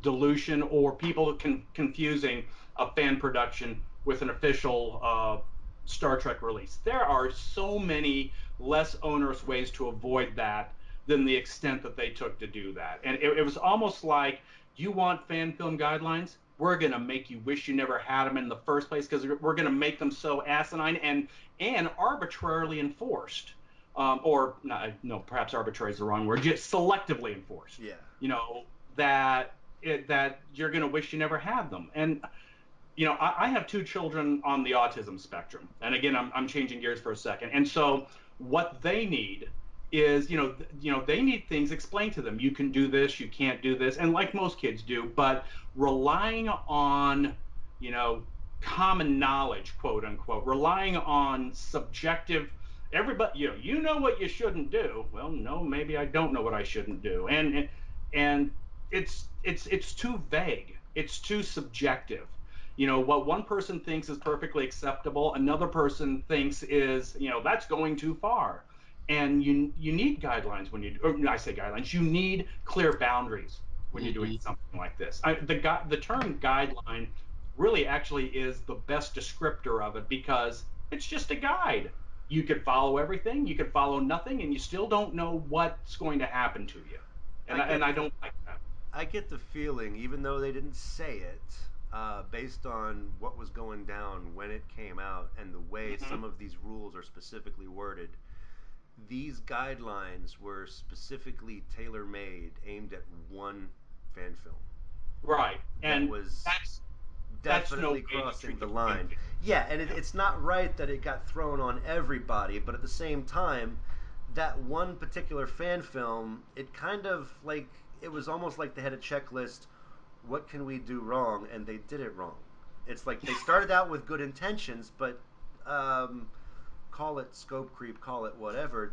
dilution or people confusing a fan production with an official Star Trek release, there are so many less onerous ways to avoid that than the extent that they took to do that. And it was almost like, you want fan film guidelines? We're going to make you wish you never had them in the first place because we're going to make them so asinine and arbitrarily enforced. Or no, perhaps arbitrary is the wrong word. Just selectively enforced. Yeah. You know that you're going to wish you never had them. And I have two children on the autism spectrum, and again, I'm changing gears for a second. And so, what they need is, they need things explained to them. You can do this, you can't do this, and like most kids do, but relying on, you know, common knowledge, quote unquote, relying on subjective. Everybody, you know what you shouldn't do. Well, no, maybe I don't know what I shouldn't do, and it's too vague. It's too subjective. What one person thinks is perfectly acceptable, another person thinks is, that's going too far. and you need guidelines when you, or I say guidelines, you need clear boundaries when you're doing Hmm. something like this. The term guideline really actually is the best descriptor of it because it's just a guide. You could follow everything, you could follow nothing, and you still don't know what's going to happen to you. I And get I don't like that. I get the feeling, even though they didn't say it, based on what was going down when it came out and the way Hmm. some of these rules are specifically worded, these guidelines were specifically tailor made, aimed at one fan film. Right, That and was that's no definitely way to crossing treat the the line. community. Yeah, and Yeah. it's not right that it got thrown on everybody, but at the same time, that one particular fan film, it kind of like it was almost like they had a checklist. What can we do wrong? And they did it wrong. It's like they started out with good intentions, but um, call it scope creep, call it whatever.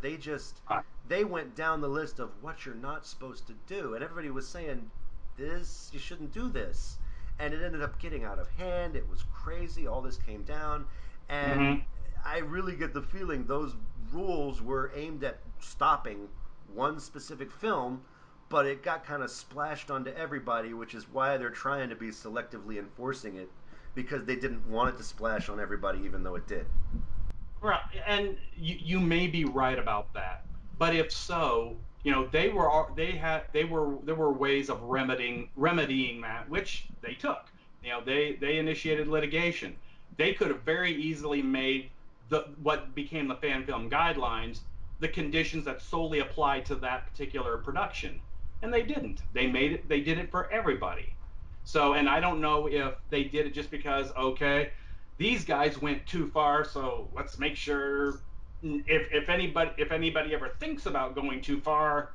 Right. They went down the list of what you're not supposed to do, and everybody was saying this you shouldn't do this, and it ended up getting out of hand. It was crazy. All this came down, and Hmm. I really get the feeling those rules were aimed at stopping one specific film, but it got kind of splashed onto everybody, which is why they're trying to be selectively enforcing it because they didn't want it to splash on everybody, even though it did. Right, and you may be right about that. But if so, there were ways of remedying that, which they took. They initiated litigation. They could have very easily made the what became the fan film guidelines the conditions that solely apply to that particular production, and they didn't. They did it for everybody. So, and I don't know if they did it just because, okay, these guys went too far, so let's make sure if anybody ever thinks about going too far,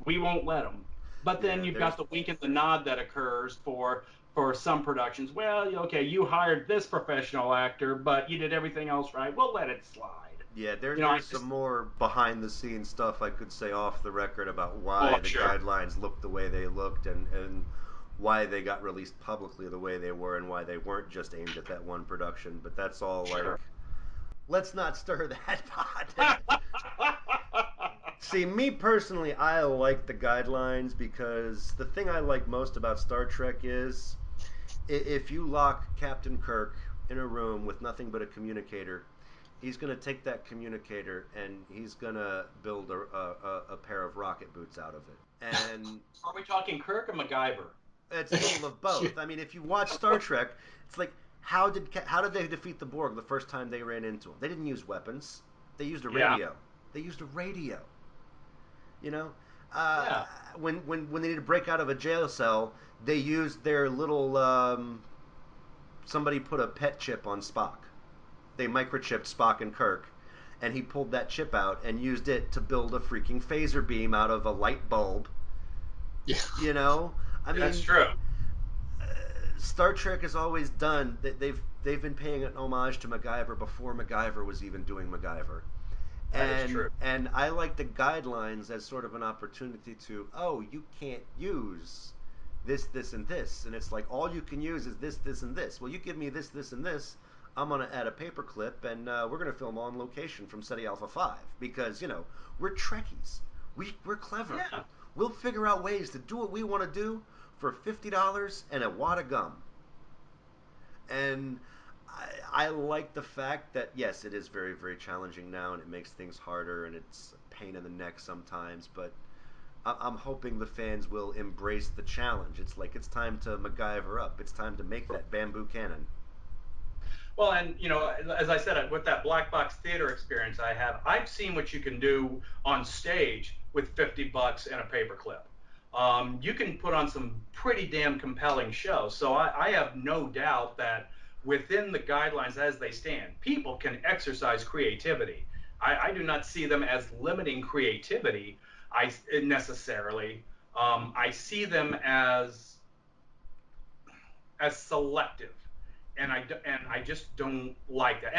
we won't let them. But then Yeah, you've there's got the wink and the nod that occurs for some productions. Well, okay, you hired this professional actor, but you did everything else right. We'll let it slide. yeah, I there's some just more behind the scenes stuff I could say off the record about oh why I'm the sure, guidelines looked the way they looked and why they got released publicly the way they were and why they weren't just aimed at that one production. But that's all like sure. let's not stir that pot. See, me personally, I like the guidelines because the thing I like most about Star Trek is if you lock Captain Kirk in a room with nothing but a communicator, he's going to take that communicator and he's going to build a pair of rocket boots out of it. And Are we talking Kirk or MacGyver? it's a little of Yeah. both. I mean, if you watch Star Trek, it's like how did they defeat the Borg the first time they ran into them? They didn't use weapons. They used a Yeah, radio. They used a radio. You know, uh, yeah, when they need to break out of a jail cell, they used their little somebody put a pet chip on Spock. They microchipped Spock and Kirk, and he pulled that chip out and used it to build a freaking phaser beam out of a light bulb. Yeah. You know, I that's mean, true. uh, Star Trek has always done. They've been paying an homage to MacGyver before MacGyver was even doing MacGyver. That is true. And I like the guidelines as sort of an opportunity to, oh, you can't use this and this, and it's like all you can use is this and this. Well, you give me this and this, I'm gonna add a paperclip and we're gonna film on location from SETI Alpha 5 because we're Trekkies, we're clever, Yeah. we'll figure out ways to do what we want to do for $50 and a wad of gum. And I like the fact that yes, it is very very challenging now, and it makes things harder, and it's a pain in the neck sometimes. But I'm hoping the fans will embrace the challenge. It's like it's time to MacGyver up. It's time to make that bamboo cannon. Well, and as I said, with that black box theater experience I have, I've seen what you can do on stage with $50 and a paperclip. You can put on some pretty damn compelling shows. So I have no doubt that within the guidelines as they stand, people can exercise creativity. I do not see them as limiting creativity. I necessarily. I see them as selective, and I just don't like that.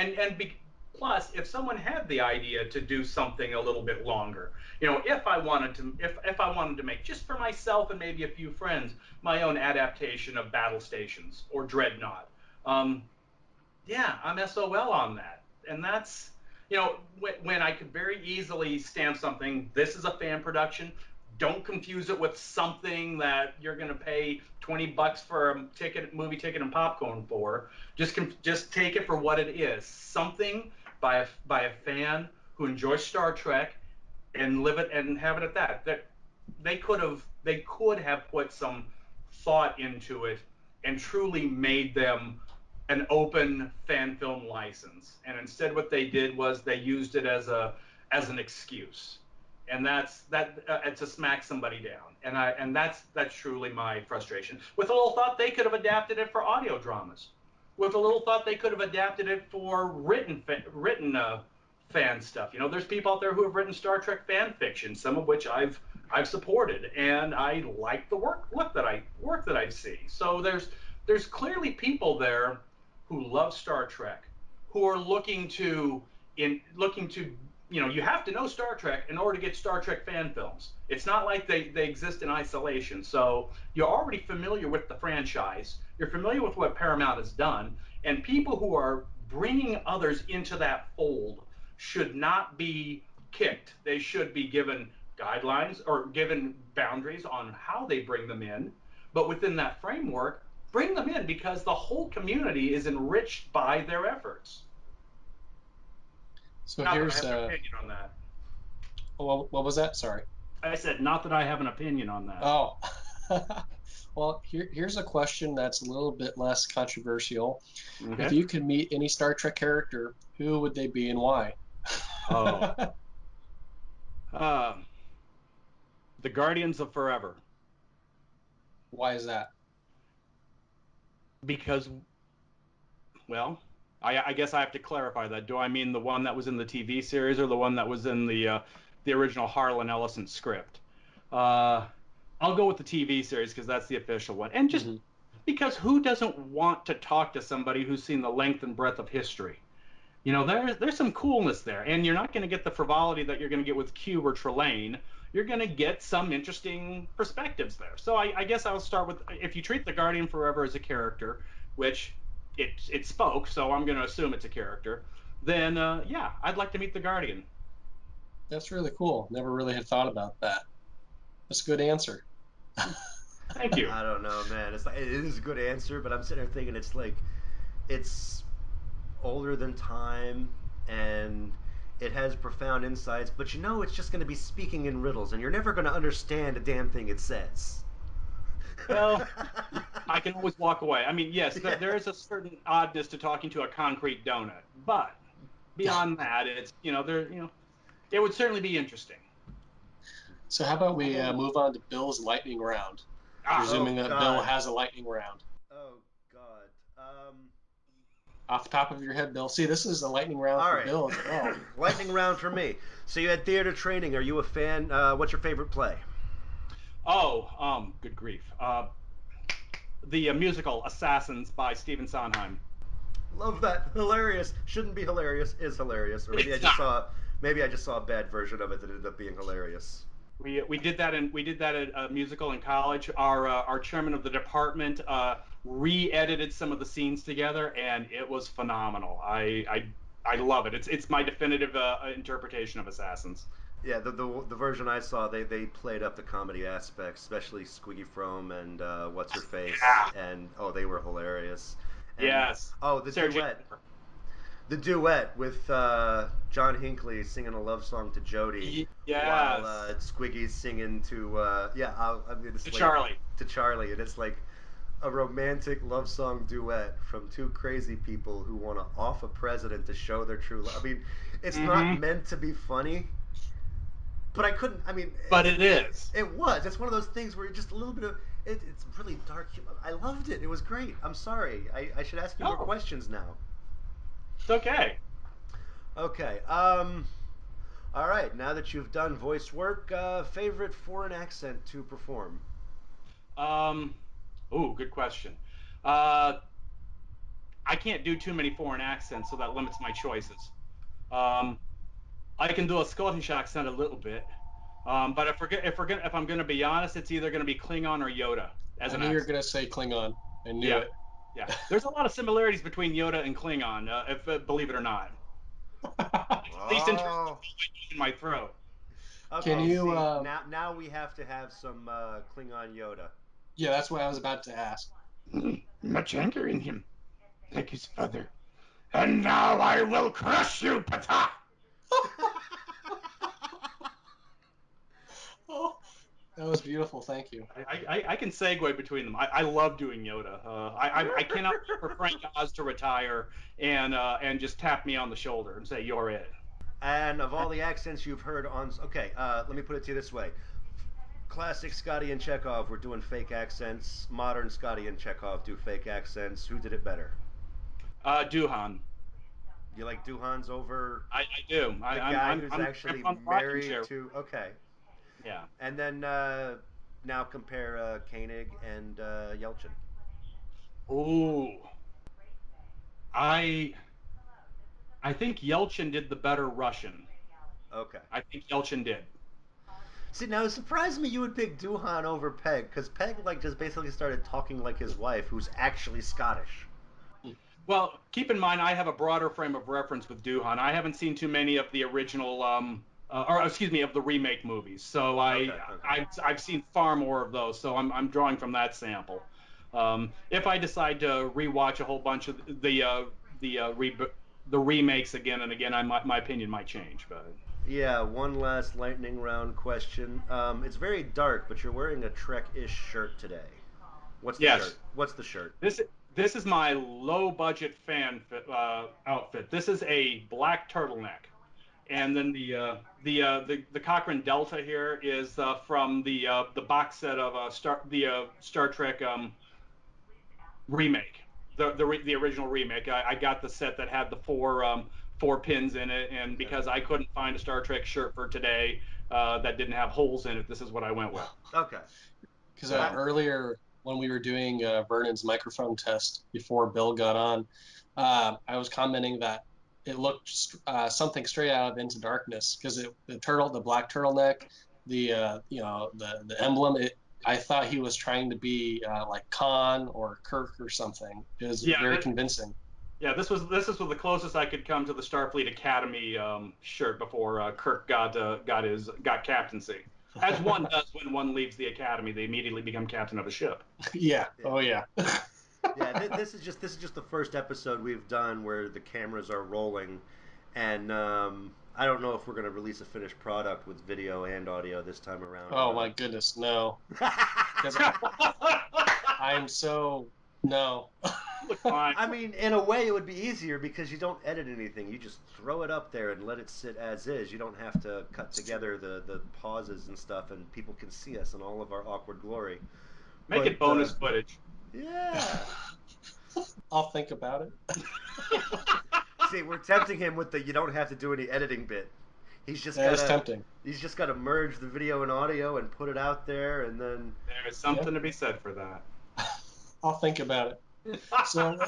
Plus, if someone had the idea to do something a little bit longer, if I wanted to make just for myself and maybe a few friends my own adaptation of Battle Stations or Dreadnought, yeah, I'm SOL on that, and when I could very easily stamp something, this is a fan production. Don't confuse it with something that you're going to pay $20 for a movie ticket, and popcorn for. Just take it for what it is. Something by a fan who enjoys Star Trek, and live it and have it at that. That they could have put some thought into it and truly made them an open fan film license. And instead, what they did was they used it as an excuse, and to smack somebody down. And that's truly my frustration. With a little thought, they could have adapted it for audio dramas. With a little thought, they could have adapted it for written fan stuff. There's people out there who have written Star Trek fan fiction, some of which I've supported, and I like the work that I see. So there's clearly people there who love Star Trek, who are looking to you have to know Star Trek in order to get Star Trek fan films. It's not like they exist in isolation. So you're already familiar with the franchise. You're familiar with what Paramount has done, and people who are bringing others into that fold should not be kicked. They should be given guidelines or given boundaries on how they bring them in. But within that framework, bring them in because the whole community is enriched by their efforts. So Not that I here's have an opinion on that. what was that? Sorry. I said, not that I have an opinion on that. Oh. Well, here's a question that's a little bit less controversial. If Okay. you could meet any Star Trek character, who would they be and why? Oh. Uh, the Guardians of Forever. Why is that? Because, well, I guess I have to clarify that. Do I mean the one that was in the TV series or the one that was in the original Harlan Ellison script? Uh, I'll go with the TV series because that's the official one. And just Hmm. because who doesn't want to talk to somebody who's seen the length and breadth of history? There's some coolness there, and you're not going to get the frivolity that you're going to get with Cube or Trelane. You're going to get some interesting perspectives there. So I guess I'll start with, if you treat the Guardian Forever as a character, which it spoke, so I'm going to assume it's a character. Then yeah, I'd like to meet the Guardian. That's really cool. Never really had thought about that. That's a good answer. Thank you. I don't know, man. It's like it is a good answer, but I'm sitting there thinking it's like it's older than time and it has profound insights, but it's just going to be speaking in riddles, and you're never going to understand a damn thing it says. Well, I can always walk away. I mean, yes, there Yeah. is a certain oddness to talking to a concrete donut, but beyond that, it would certainly be interesting. So how about we move on to Bill's lightning round? Ah, Oh Presuming that Bill God. has a lightning round. Oh God. Off the top of your head, Bill. See, this is a lightning round All for right. Bill as well. Lightning round for me. So you had theater training. Are you a fan? What's your favorite play? oh, good grief. The musical Assassins by Stephen Sondheim. Love that. Hilarious. Shouldn't be hilarious. Is hilarious. Or maybe I It's just not. saw a bad version of it that ended up being hilarious. We did that in a musical in college. Our chairman of the department re-edited some of the scenes together, and it was phenomenal. I love it. It's my definitive interpretation of Assassins. Yeah, the version I saw, they played up the comedy aspects, especially Squiggy Frome and what's her face, Yeah. and oh, they were hilarious. And Yes. oh, Sarah Jane. the duet with John Hinckley singing a love song to Jody, while Yes. Squiggy's singing to I mean To it's like Charlie. to Charlie, and it's like a romantic love song duet from two crazy people who want to off a president to show their true love. I mean, it's not Hmm. meant to be funny, but I couldn't. I mean, But it is. it was. It's one of those things where just a little bit of it's really dark. I loved it. It was great. I'm sorry. I should ask you more Oh, questions now. it's okay. Okay. All right. Now that you've done voice work, favorite foreign accent to perform? Um. Oh, good question. Uh, I can't do too many foreign accents, so that limits my choices. Um, I can do a Scottish accent a little bit, but if I'm gonna be honest, it's either gonna be Klingon or Yoda as I an knew you were accent. going to say Klingon. I knew Yeah, it. yeah. There's a lot of similarities between Yoda and Klingon, if believe it or not. At least in terms Oh. of in my throat. Can Okay, Um, you? see, now we have to have some Klingon Yoda. Yeah, that's what I was about to ask. Much anger in him, like his father. And now I will crush you, Pata! Oh, that was beautiful. Thank you. I can segue between them. I love doing Yoda. I cannot wait for Frank Oz to retire and just tap me on the shoulder and say you're it. And of all the accents you've heard on, okay, let me put it to you this way: classic Scotty and Chekhov were doing fake accents. Modern Scotty and Chekhov do fake accents. Who did it better? Duhan. You like Duhan's over I do. the guy who's I'm actually Grandpa's rocking married chair. to? Okay, Yeah. and then now compare Koenig and Yelchin. Ooh. I I think Yelchin did the better Russian. Okay. I think Yelchin did. See, now it surprised me you would pick Duhan over Peg, because Peg like just basically started talking like his wife, who's actually Scottish. Well, keep in mind I have a broader frame of reference with Duhan. I haven't seen too many of the original, or excuse me, of the remake movies. So Okay, okay. I've seen far more of those. So I'm drawing from that sample. If I decide to rewatch a whole bunch of the the remakes again and again, my opinion might change. But Yeah, one last lightning round question. It's very dark, but you're wearing a Trek-ish shirt today. What's the yes, shirt? What's the shirt? this this is my low budget outfit. This is a black turtleneck. And then the Cochrane Delta here is from the box set of Star Trek remake, the original remake. I got the set that had the four pins in it, and Okay. because I couldn't find a Star Trek shirt for today that didn't have holes in it, this is what I went with. Okay. Because I, So earlier when we were doing Vernon's microphone test before Bill got on, I was commenting that it looked something straight out of Into Darkness because the black turtleneck, the emblem. I thought he was trying to be like Khan or Kirk or something. It was yeah, very convincing. yeah, this is the closest I could come to the Starfleet Academy shirt before Kirk got captaincy. As one does when one leaves the academy, they immediately become captain of a ship. Yeah. yeah. Oh yeah. Yeah. This is just the first episode we've done where the cameras are rolling, and I don't know if we're gonna release a finished product with video and audio this time around or Oh my not. goodness, no. Because I'm so no. Look fine. I mean, in a way, it would be easier because you don't edit anything. You just throw it up there and let it sit as is. You don't have to cut It's true. together the pauses and stuff, and people can see us in all of our awkward glory. Make But it bonus footage. yeah, I'll think about it. see, we're tempting him with the you don't have to do any editing bit. He's just That is gotta tempting. he's just gotta merge the video and audio and put it out there, and then There is Yeah, something to be said for that. I'll think about it. So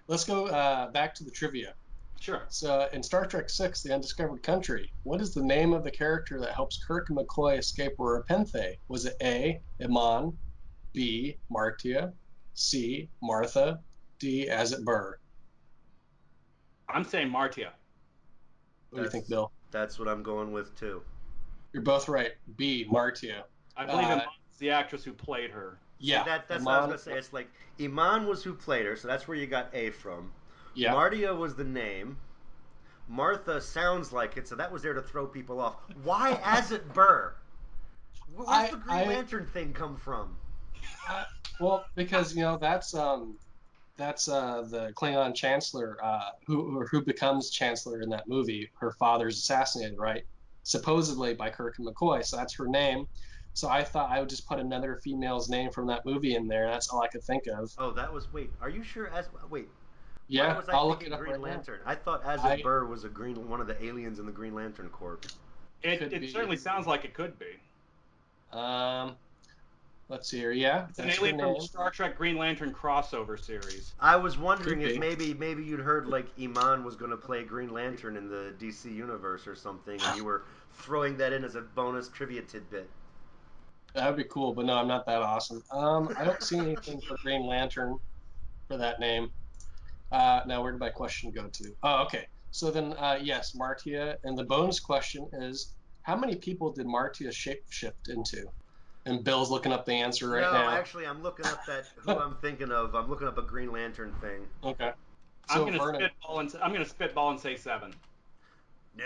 let's go back to the trivia. Sure. So in Star Trek Six: The Undiscovered Country, what is the name of the character that helps Kirk and McCoy escape Warapenthe? Was it A. Iman, B. Martia, C. Martha, D. Azit Burr? I'm saying Martia. What do you think, that's Bill? that's what I'm going with too. You're both right. B. Martia. I believe Uh, Iman is the actress who played her. See, yeah, that's what I was Iman. gonna say. It's like Iman was who played her, so that's where you got A from. Yeah, Martia was the name. Martha sounds like it, so that was there to throw people off. Why Azit Burr? Where's I, the Green I, Lantern thing come from? I, well, because that's the Klingon Chancellor who becomes Chancellor in that movie. Her father's assassinated, right? Supposedly by Kirk and McCoy. So that's her name. So I thought I would just put another female's name from that movie in there. That's all I could think of. Oh, that was wait. Are you sure? As wait, why Yeah, was I I'll look it thinking up Green right now. Lantern? I thought Azit I Burr was a green one of the aliens in the Green Lantern Corps. could It certainly be. sounds like it could be. Um, let's see here. Yeah, It's an that's her alien from the name. Star Trek Green Lantern crossover series. I was Could wondering if be. maybe you'd heard like Iman was going to play Green Lantern in the DC universe or something, and you were throwing that in as a bonus trivia tidbit. That would be cool, but no, I'm not that awesome. I don't see anything for Green Lantern for that name. Now, where did my question go to? Oh, okay. So then, yes, Martia. And the bonus question is, how many people did Martia shapeshift into? And Bill's looking up the answer right No, now. actually, I'm looking up who I'm thinking of. I'm looking up a Green Lantern thing. Okay. I'm So gonna Vernon, spitball and say 7.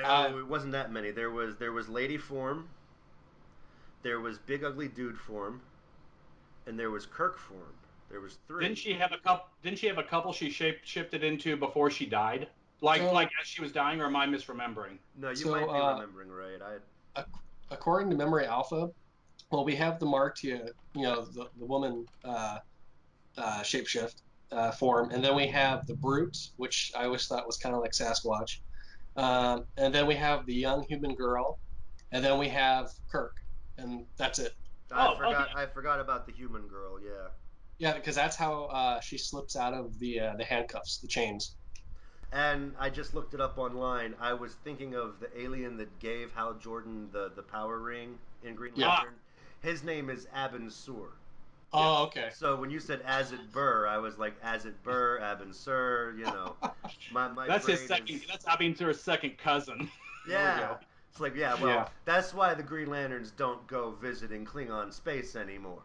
uh, No, it wasn't that many. There was Lady Form, there was Big Ugly Dude Form, and there was Kirk Form. There was Didn't three. she have a couple? Didn't she have a couple she shifted into before she died? Like so as she was dying, or am I misremembering? No, you so might be remembering right. I ac- according to Memory Alpha, well, we have the Martia, the woman shapeshift form, and then we have the Brute, which I always thought was kind of like Sasquatch, and then we have the young human girl, and then we have Kirk, and that's it. I Oh, okay. forgot. I forgot about the human girl. Yeah. Yeah, because that's how she slips out of the handcuffs, the chains. And I just looked it up online. I was thinking of the alien that gave Hal Jordan the power ring in Green Yeah. Lantern. His name is Abin Sur. Yeah. Oh, okay. So when you said Azit Burr, I was like Azit Burr, Abin Sur. My That's his brain second. is That's Abin's second cousin. There we yeah. go. It's like yeah. Yeah, Well, that's why the Green Lanterns don't go visiting Klingon space anymore.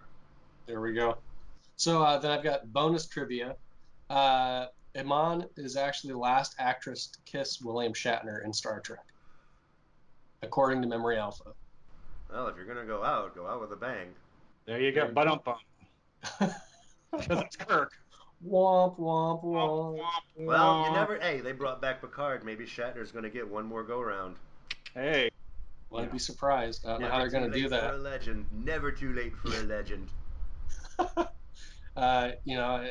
there we go. So then I've got bonus trivia. Uh, Iman is actually the last actress to kiss William Shatner in Star Trek, according to Memory Alpha. Well, if you're gonna go out with a bang. There you There go. you But go. because it's Kirk. Womp womp Womp, womp. womp, Well, you womp. never. Hey, they brought back Picard. Maybe Shatner's gonna get one more go round. Hey, you Wouldn't be know. surprised. I don't know how Never they're too going to do late for that. a legend. Never too late for a legend. uh, you know,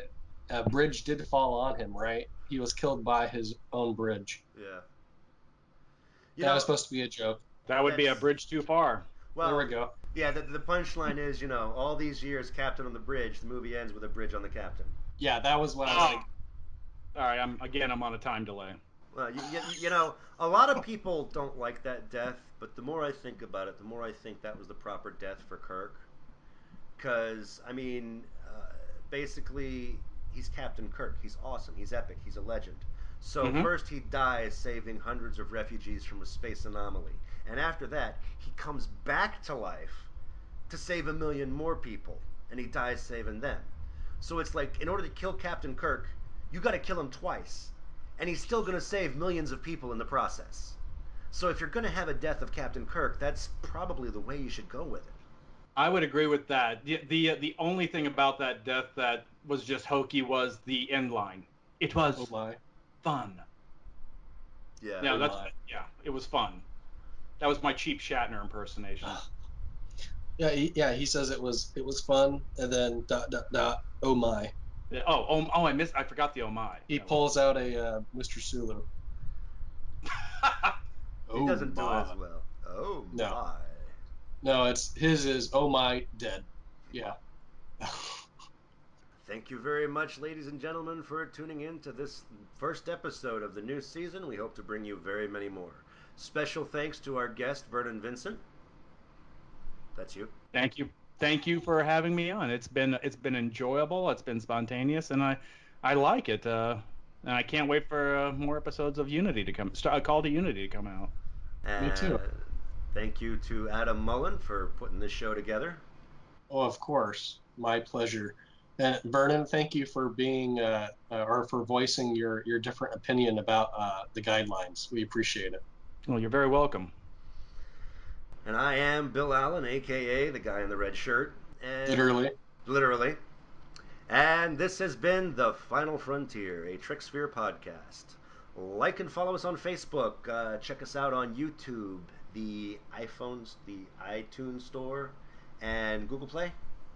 a bridge did fall on him, right? He was killed by his own bridge. Yeah. You That was know, supposed to be a joke. That would be a that's bridge too far. There we well. go. Yeah. The punchline is, all these years, Captain on the bridge. The movie ends with a bridge on the captain. Yeah, that was what I was Oh, thinking. all right. I'm on a time delay. Well, a lot of people don't like that death, but the more I think about it, the more I think that was the proper death for Kirk. Because basically, he's Captain Kirk. He's awesome. He's epic. He's a legend. So Hmm. first he dies saving hundreds of refugees from a space anomaly, and after that he comes back to life to save a million more people, and he dies saving them. So it's like in order to kill Captain Kirk, you got to kill him twice, and he's still going to save millions of people in the process. So if you're going to have a death of Captain Kirk, that's probably the way you should go with it. I would agree with that. The only thing about that death that was just hokey was the end line. It Oh was my. fun. Yeah. Yeah, Oh my. it was fun. That was my cheap Shatner impersonation. Yeah, he says it was fun, and then dot dot dot. Oh my. Yeah, I forgot the oh my. He Yeah, well. pulls out a Mr. Sulu. He Oh doesn't do it as my. well. Oh No, my. no, it's his is oh my dead. Yeah. Thank you very much, ladies and gentlemen, for tuning in to this first episode of the new season. We hope to bring you very many more. Special thanks to our guest, Vernon Vincent. That's you. Thank you for having me on. It's been enjoyable. It's been spontaneous, and I like it. And I can't wait for more episodes of Unity to come. A Call to Unity to come out. Me too. And thank you to Adam Mullen for putting this show together. Oh, of course. My pleasure. And Vernon, thank you for being or for voicing your different opinion about the guidelines. We appreciate it. Well, you're very welcome. And I am Bill Allen, aka the guy in the red shirt. And Literally. literally. And this has been The Final Frontier, a Tricksphere podcast. Like and follow us on Facebook. Check us out on YouTube, the iPhones, the iTunes Store, and Google Play.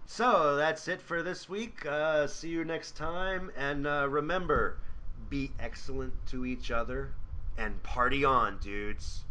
So that's it for this week. See you next time. And remember, be excellent to each other and party on, dudes.